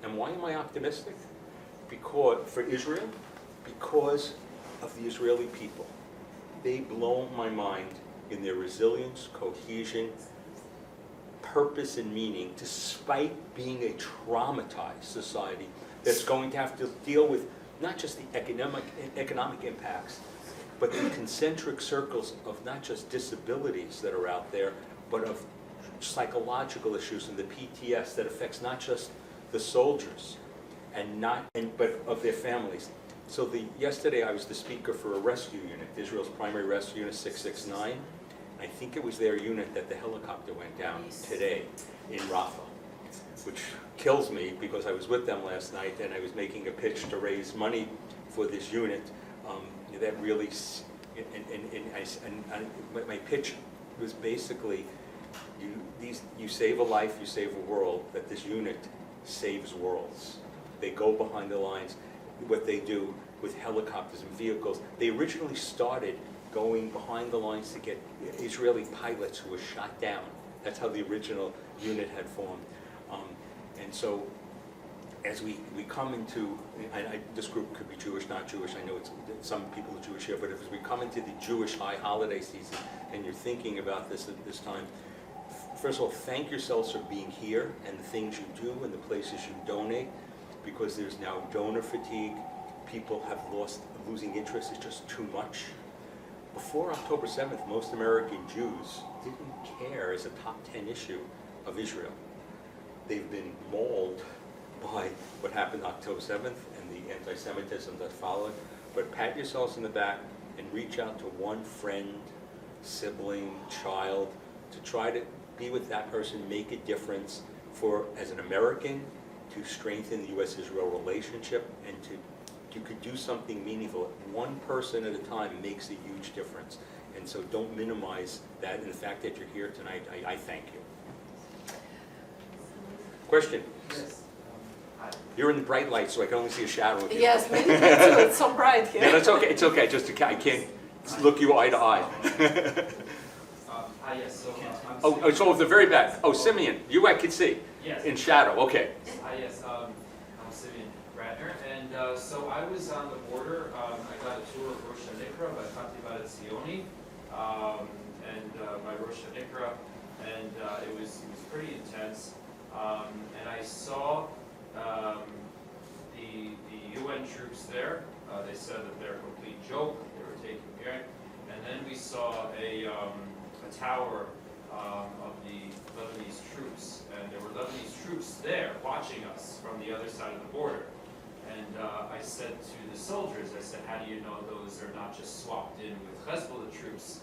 And why am I optimistic? For Israel, because of the Israeli people. They blow my mind in their resilience, cohesion, purpose, and meaning, despite being a traumatized society that's going to have to deal with not just the economic impacts, but the concentric circles of not just disabilities that are out there, but of psychological issues and the PTS that affects not just the soldiers but of their families. So yesterday I was the speaker for a rescue unit, Israel's primary rescue unit 669. I think it was their unit that the helicopter went down today in Rafah, which kills me because I was with them last night and I was making a pitch to raise money for this unit. That really, my pitch was basically, you save a life, you save a world, that this unit saves worlds. They go behind the lines, what they do with helicopters and vehicles. They originally started going behind the lines to get Israeli pilots who were shot down. That's how the original unit had formed. And so as we come into, this group could be Jewish, not Jewish, I know some people are Jewish here, but as we come into the Jewish high holiday season and you're thinking about this at this time, first of all, thank yourselves for being here and the things you do and the places you donate, because there's now donor fatigue. People have losing interest, it's just too much. Before October 7th, most American Jews didn't care as a top 10 issue of Israel. They've been mauled by what happened October 7th and the anti-Semitism that followed. But pat yourselves in the back and reach out to one friend, sibling, child, to try to be with that person, make a difference as an American, to strengthen the U.S.-Israel relationship, and you could do something meaningful. One person at a time makes a huge difference. And so don't minimize that. And the fact that you're here tonight, I thank you. Question? Yes. Hi. You're in the bright light, so I can only see a shadow of you. Yes, me too. It's so bright here. No, that's okay. It's okay. I can't look you eye to eye. Hi, yes. So, So the very back. Oh, Simeon, you I can see. Yes. In shadow. Okay. Hi, yes. I'm Simeon Ratner, and so I was on the border. I got a tour of Rosh HaNikra by Chativat Zioni, and by Rosh HaNikra, and it was pretty intense. And I saw the UN troops there. They said that they're a complete joke. They were taking care. And then we saw a tower of the Lebanese troops, and there were Lebanese troops there watching us from the other side of the border. And I said to the soldiers, I said, how do you know those are not just swapped in with Hezbollah troops?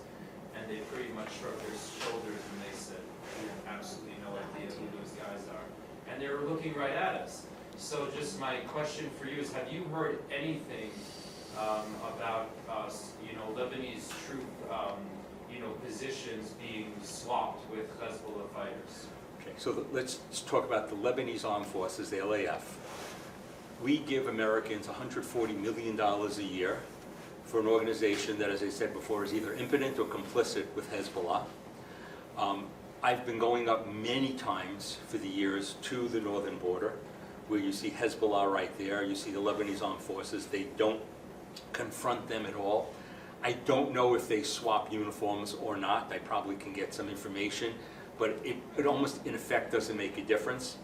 And they pretty much shrugged their shoulders and they said, we have absolutely no idea who those guys are. And they were looking right at us. So just my question for you is, have you heard anything about, Lebanese troop, positions being swapped with Hezbollah fighters? Okay. So let's talk about the Lebanese Armed Forces, the LAF. We give Americans $140 million a year for an organization that, as I said before, is either impotent or complicit with Hezbollah. I've been going up many times for the years to the northern border, where you see Hezbollah right there, you see the Lebanese Armed Forces. They don't confront them at all. I don't know if they swap uniforms or not. I probably can get some information, but it almost, in effect, doesn't make a difference.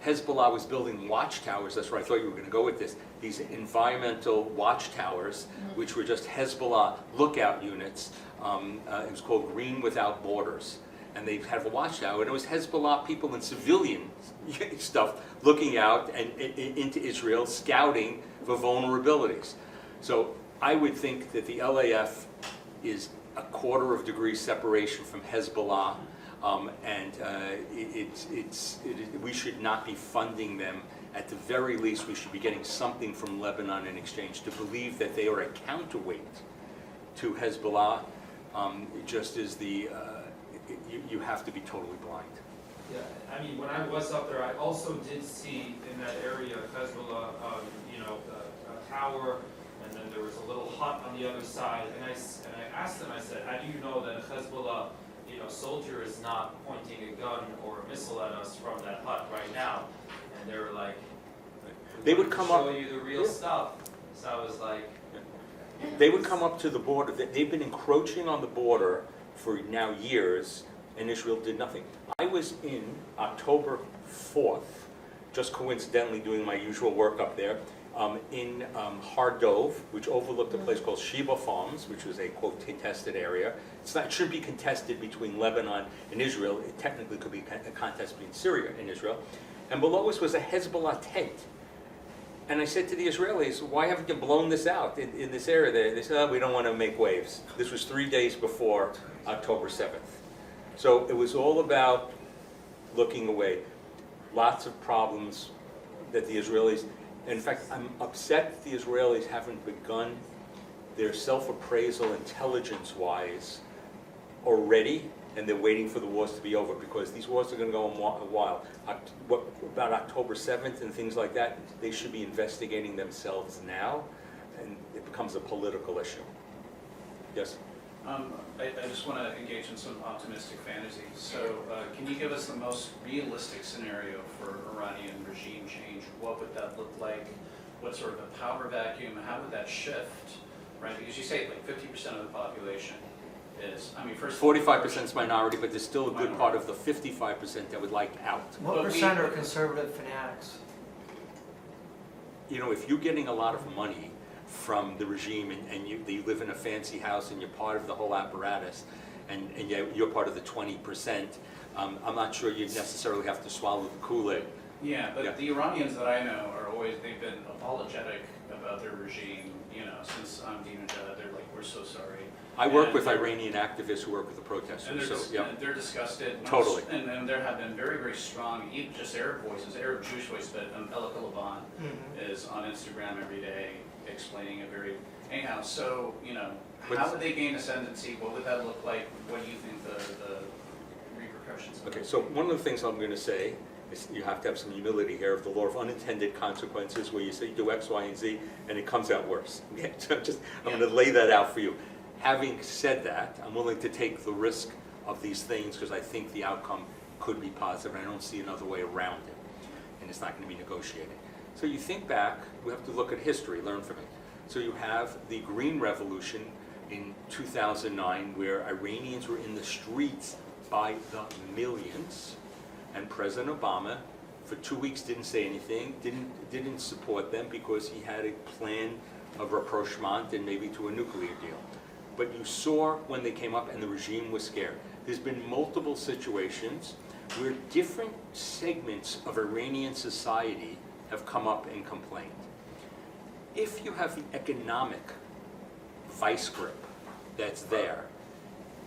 Hezbollah was building watchtowers, that's where I thought you were going to go with this, these environmental watchtowers, which were just Hezbollah lookout units. It was called Green Without Borders. And they had a watchtower, and it was Hezbollah people and civilian stuff looking out and into Israel, scouting for vulnerabilities. So I would think that the LAF is a quarter of degree separation from Hezbollah. We should not be funding them. At the very least, we should be getting something from Lebanon in exchange. To believe that they are a counterweight to Hezbollah, just as you have to be totally blind. Yeah, I mean, when I was up there, I also did see in that area Hezbollah, a tower, and then there was a little hut on the other side. And I asked them, I said, how do you know that a Hezbollah, soldier is not pointing a gun or a missile at us from that hut right now? And they were like, They would come show up. you the real stuff. So I was like, They would come up to the border. They've been encroaching on the border for now years, and Israel did nothing. I was in October 4th, just coincidentally doing my usual work up there. in Har Dov, which overlooked a place called Sheba Farms, which was a, quote, contested area. It shouldn't be contested between Lebanon and Israel. It technically could be a contest between Syria and Israel. And below us was a Hezbollah tent. And I said to the Israelis, why haven't you blown this out in this area? They said, oh, we don't want to make waves. This was 3 days before October 7th. So it was all about looking away. Lots of problems that the Israelis, in fact, I'm upset the Israelis haven't begun their self-appraisal intelligence-wise already, and they're waiting for the wars to be over, because these wars are going to go on a while. What about October 7th and things like that? They should be investigating themselves now, and it becomes a political issue. Yes? I just want to engage in some optimistic fantasy. So can you give us the most realistic scenario for Iranian regime change? What would that look like? What sort of a power vacuum? How would that shift? Right? Because you say like 50% of the population is, I mean, first 45% is minority, but there's still a good part of the 55% that would like out. What percent are conservative fanatics? You know, if you're getting a lot of money from the regime and you live in a fancy house and you're part of the whole apparatus and you're part of the 20%, I'm not sure you necessarily have to swallow the Kool-Aid. Yeah, but Yeah. the Iranians that I know are always, they've been apologetic about their regime, you know, since Ahmadinejad. They're like, we're so sorry. I work And with they're- Iranian activists who work with the And protesters, they're, so, yeah. and they're disgusted. Totally. And there have been very, very strong, even just Arab voices, Arab Jewish voices, but Ella Laban is on Instagram every day explaining it very, anyhow, so, you know, But- how would they gain ascendancy? What would that look like? What do you think the repercussions of Okay, it? so one of the things I'm going to say is you have to have some humility here of the law of unintended consequences, where you say you do X, Y, and Z, and it comes out worse. Okay, so I'm going to lay that out for you. Having said that, I'm willing to take the risk of these things because I think the outcome could be positive, and I don't see another way around it, and it's not going to be negotiated. So you think back, we have to look at history, learn from it. So you have the Green Revolution in 2009, where Iranians were in the streets by the millions, and President Obama, for 2 weeks, didn't say anything, didn't support them because he had a plan of rapprochement and maybe to a nuclear deal. But you saw when they came up and the regime was scared. There's been multiple situations where different segments of Iranian society have come up and complained. If you have the economic vice grip that's there,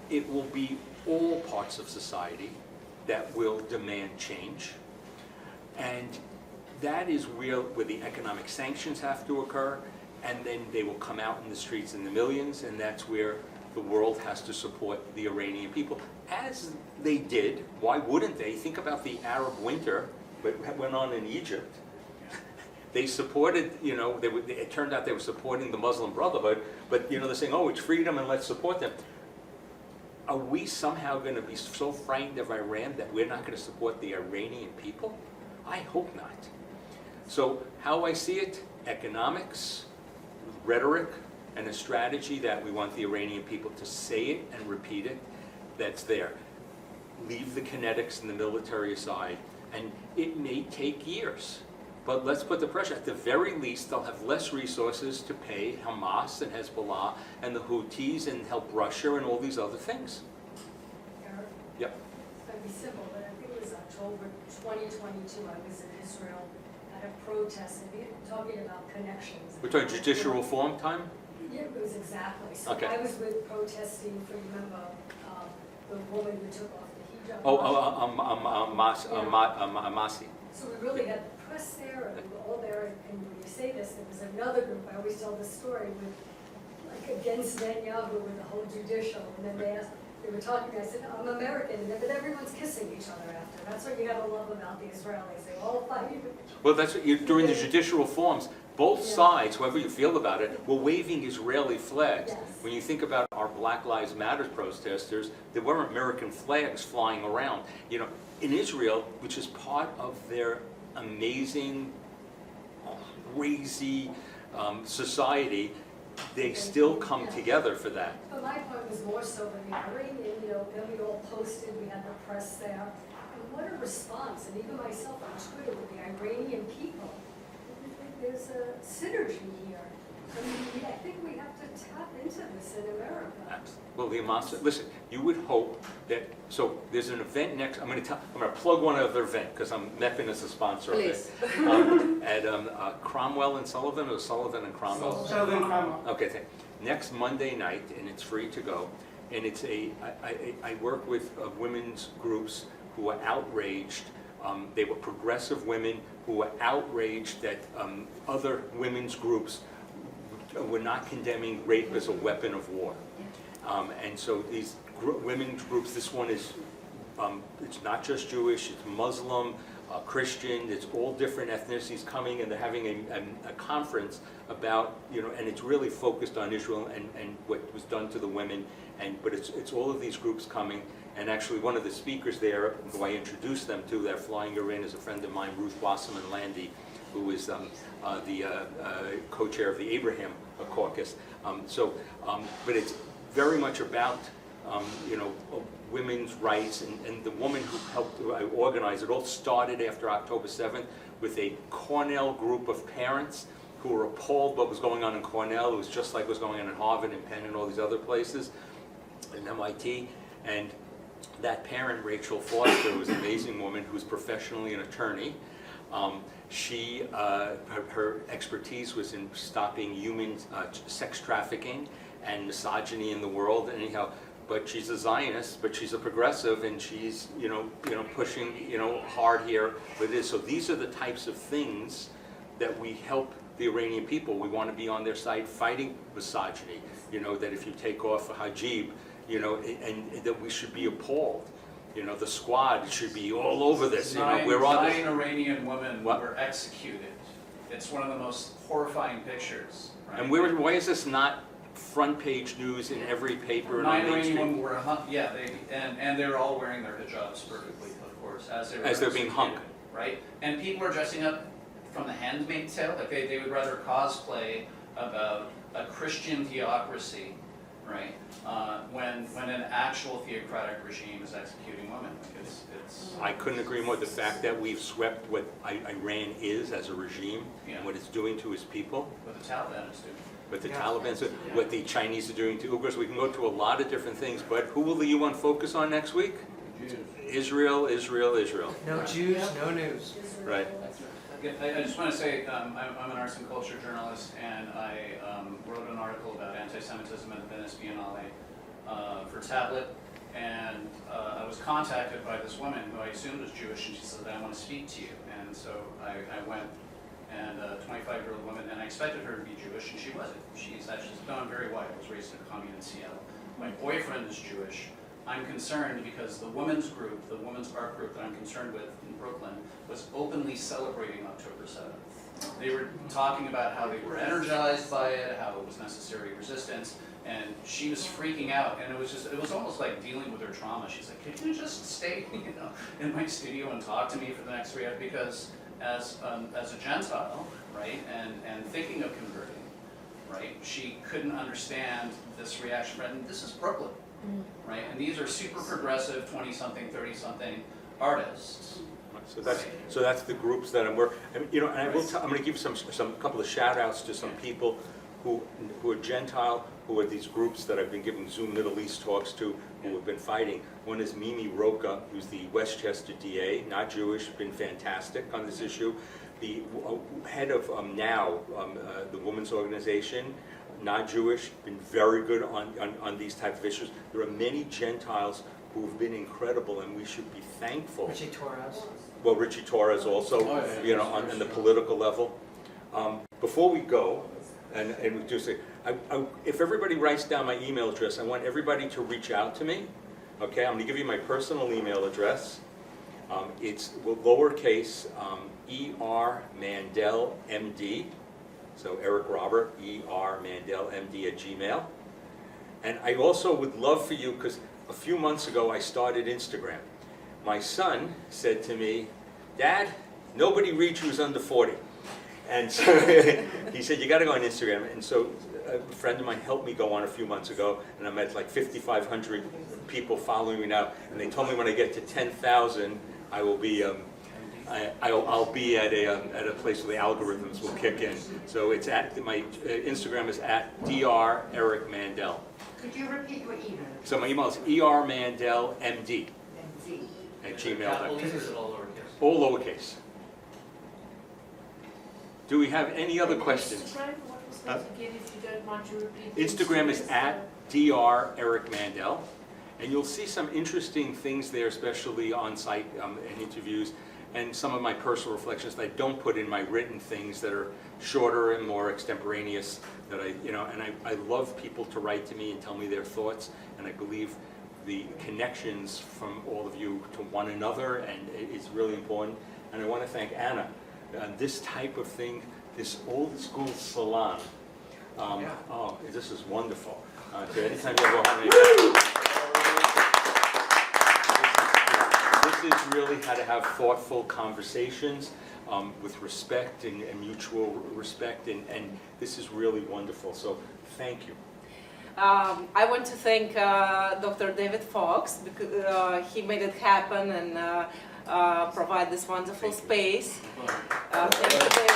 it will be all parts of society that will demand change. And that is where the economic sanctions have to occur, and then they will come out in the streets in the millions, and that's where the world has to support the Iranian people, as they did. Why wouldn't they? Think about the Arab winter that went on in Egypt. They supported, you know, it turned out they were supporting the Muslim Brotherhood, but, you know, they're saying, oh, it's freedom and let's support them. Are we somehow going to be so frightened of Iran that we're not going to support the Iranian people? I hope not. So how I see it, economics, rhetoric, and a strategy that we want the Iranian people to say it and repeat it, that's there. Leave the kinetics and the military aside, and it may take years. But let's put the pressure. At the very least, they'll have less resources to pay Hamas and Hezbollah and the Houthis and help Russia and all these other things. Eric? Yep. It's going to be simple, but I think it was October 2022, I was in Israel at a protest, and we were talking about connections. We're talking judicial reform time? Yeah, it was exactly. So Okay. I was with protesting for, remember, the woman who took off the hijab. Masi. So we really had the press there, and we were all there, and when you say this, there was another group, I always tell this story, with, like, against Netanyahu with the whole judicial, and then they were talking, I said, I'm American, and but everyone's kissing each other after. That's what you gotta love about the Israelis, they all fight. Well, that's what you, during the judicial reforms, both Yeah. sides, however you feel about it, were waving Israeli flags. Yes. When you think about our Black Lives Matter protesters, there weren't American flags flying around. You know, in Israel, which is part of their amazing, crazy society, they still come Yeah. together for that. But my point was more so than the Iranian, you know, then we all posted, we had the press there, and what a response, and even myself on Twitter with the Iranian people. there's a synergy here. I mean, I think we have to tap into this in America. Well, the Hamas, listen, you would hope that, so there's an event next, I'm gonna plug one other event, because MEPIN is a sponsor of it. Please. At Cromwell and Sullivan, or Sullivan and Cromwell? Sullivan Cromwell. Okay, next Monday night, and it's free to go, and it's I work with women's groups who are outraged. They were progressive women who were outraged that other women's groups were not condemning rape as a weapon of war. And so these women's groups, this one is, it's not just Jewish, it's Muslim, Christian, it's all different ethnicities coming, and they're having a conference about, and it's really focused on Israel and what was done to the women, but it's all of these groups coming, and actually one of the speakers there, who I introduced them to, they're flying her in, is a friend of mine, Ruth Wasserman Landy, who is the co-chair of the Abraham Caucus. But it's very much about, women's rights, and the woman who helped organize it all started after October 7th with a Cornell group of parents who were appalled what was going on in Cornell. It was just like what was going on in Harvard and Penn and all these other places, and MIT. And that parent, Rachel Foster, was an amazing woman who's professionally an attorney. Her expertise was in stopping human sex trafficking and misogyny in the world. Anyhow, but she's a Zionist, but she's a progressive, and she's pushing hard here with this. So these are the types of things that we help the Iranian people. We want to be on their side fighting misogyny. That if you take off a hijab, and that we should be appalled. The squad should be all over this. We're on this. 9 Iranian women What? were executed. It's one of the most horrifying pictures. Right? And why is this not front page news in every paper and 9 on Main Iranian women Street? were hung. Yeah, and they're all wearing their hijabs perfectly, of course, as They're being hung. executed, right? And people are dressing up from The Handmaid's Tale. Like they would rather cosplay about a Christian theocracy, right? When an actual theocratic regime is executing women. Like it's I couldn't agree more. The fact that we've swept what Iran is as a regime and what it's doing to its people, what the Taliban is doing. what the Yeah. Taliban, what the Chinese are doing to Uyghurs. We can go to a lot of different things, but who will the UN focus on next week? Israel, Israel, Israel. No Jews, no news. Right. Yeah, I just want to say I'm an arts and culture journalist, and I wrote an article about anti-Semitism at the Venice Biennale for Tablet, and I was contacted by this woman who I assumed was Jewish, and she said, I want to speak to you. And so I went, and a 25-year-old woman, and I expected her to be Jewish, and she wasn't. She's gone very white. I was raised in a commune in Seattle. My boyfriend is Jewish. I'm concerned because the women's group, the women's art group that I'm concerned with in Brooklyn, was openly celebrating October 7th. They were talking about how they were energized by it, how it was necessary resistance, and she was freaking out, and it was almost like dealing with her trauma. She's like, could you just stay, in my studio and talk to me for the next 3 hours? Because as a Gentile, right, and thinking of converting, right, she couldn't understand this reaction. And this is Brooklyn. Right, and these are super progressive 20-something, 30-something artists. So that's the groups that I'm working. And I will I'm going to give some couple of shout outs to some people who are Gentile, who are these groups that I've been giving Zoom Middle East talks to, who have been fighting. One is Mimi Roca, who's the Westchester DA, not Jewish, been fantastic on this issue. The head of NOW, the women's organization, not Jewish, been very good on these type of issues. There are many Gentiles who have been incredible, and we should be thankful. Richie Torres. Well, Richie Torres also, on the political level. Before we go, and we do say, if everybody writes down my email address, I want everybody to reach out to me. Okay, I'm going to give you my personal email address. It's lowercase E.R. Mandel, M.D., so Eric Robert, E.R. Mandel, MD @gmail. And I also would love for you, because a few months ago I started Instagram. My son said to me, Dad, nobody reads who's under 40. And so he said, you got to go on Instagram. And so a friend of mine helped me go on a few months ago, and I'm at like 5,500 people following me now. And they told me when I get to 10,000, I will be I'll be at a place where the algorithms will kick in. So it's my Instagram is at Dr. Eric Mandel. Could you repeat your email? So my email is ermandelmd MD. at Capital gmail.com. letters, is it all lowercase? All lowercase. Do we have any other questions? Instagram, what was that again, if you don't mind to repeat? Instagram is at Dr. Eric Mandel, and you'll see some interesting things there, especially on-site and interviews, and some of my personal reflections that I don't put in my written things that are shorter and more extemporaneous. That I love people to write to me and tell me their thoughts, and I believe the connections from all of you to one another, and it's really important. And I want to thank Anna. This type of thing, this old school salon. Oh, this is wonderful. So anytime you ever have any, this is really how to have thoughtful conversations with respect and mutual respect, and this is really wonderful. So thank you. I want to thank Dr. David Fox because he made it happen and provide this wonderful space. Thank you, David.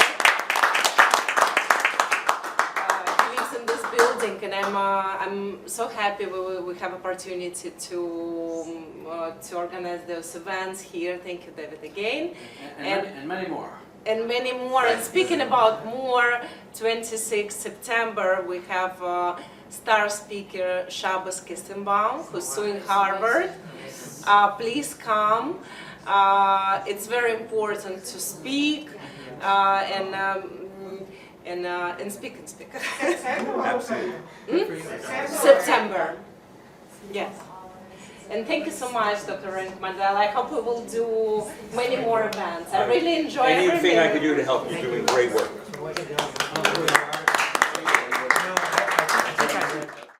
He lives in this building, and I'm so happy we have opportunity to organize those events here. Thank you, David, again. And many more. And many more. And speaking about more, 26 September we have star speaker Shabbos Kistenbaum, who's suing Harvard. Please come. It's very important to speak and speak and speak. Absolutely. September. Yes. And thank you so much, Dr. Eric Mandel. I hope we will do many more events. I really enjoy every Anything I minute. can do to help you, doing great work. So what you doing?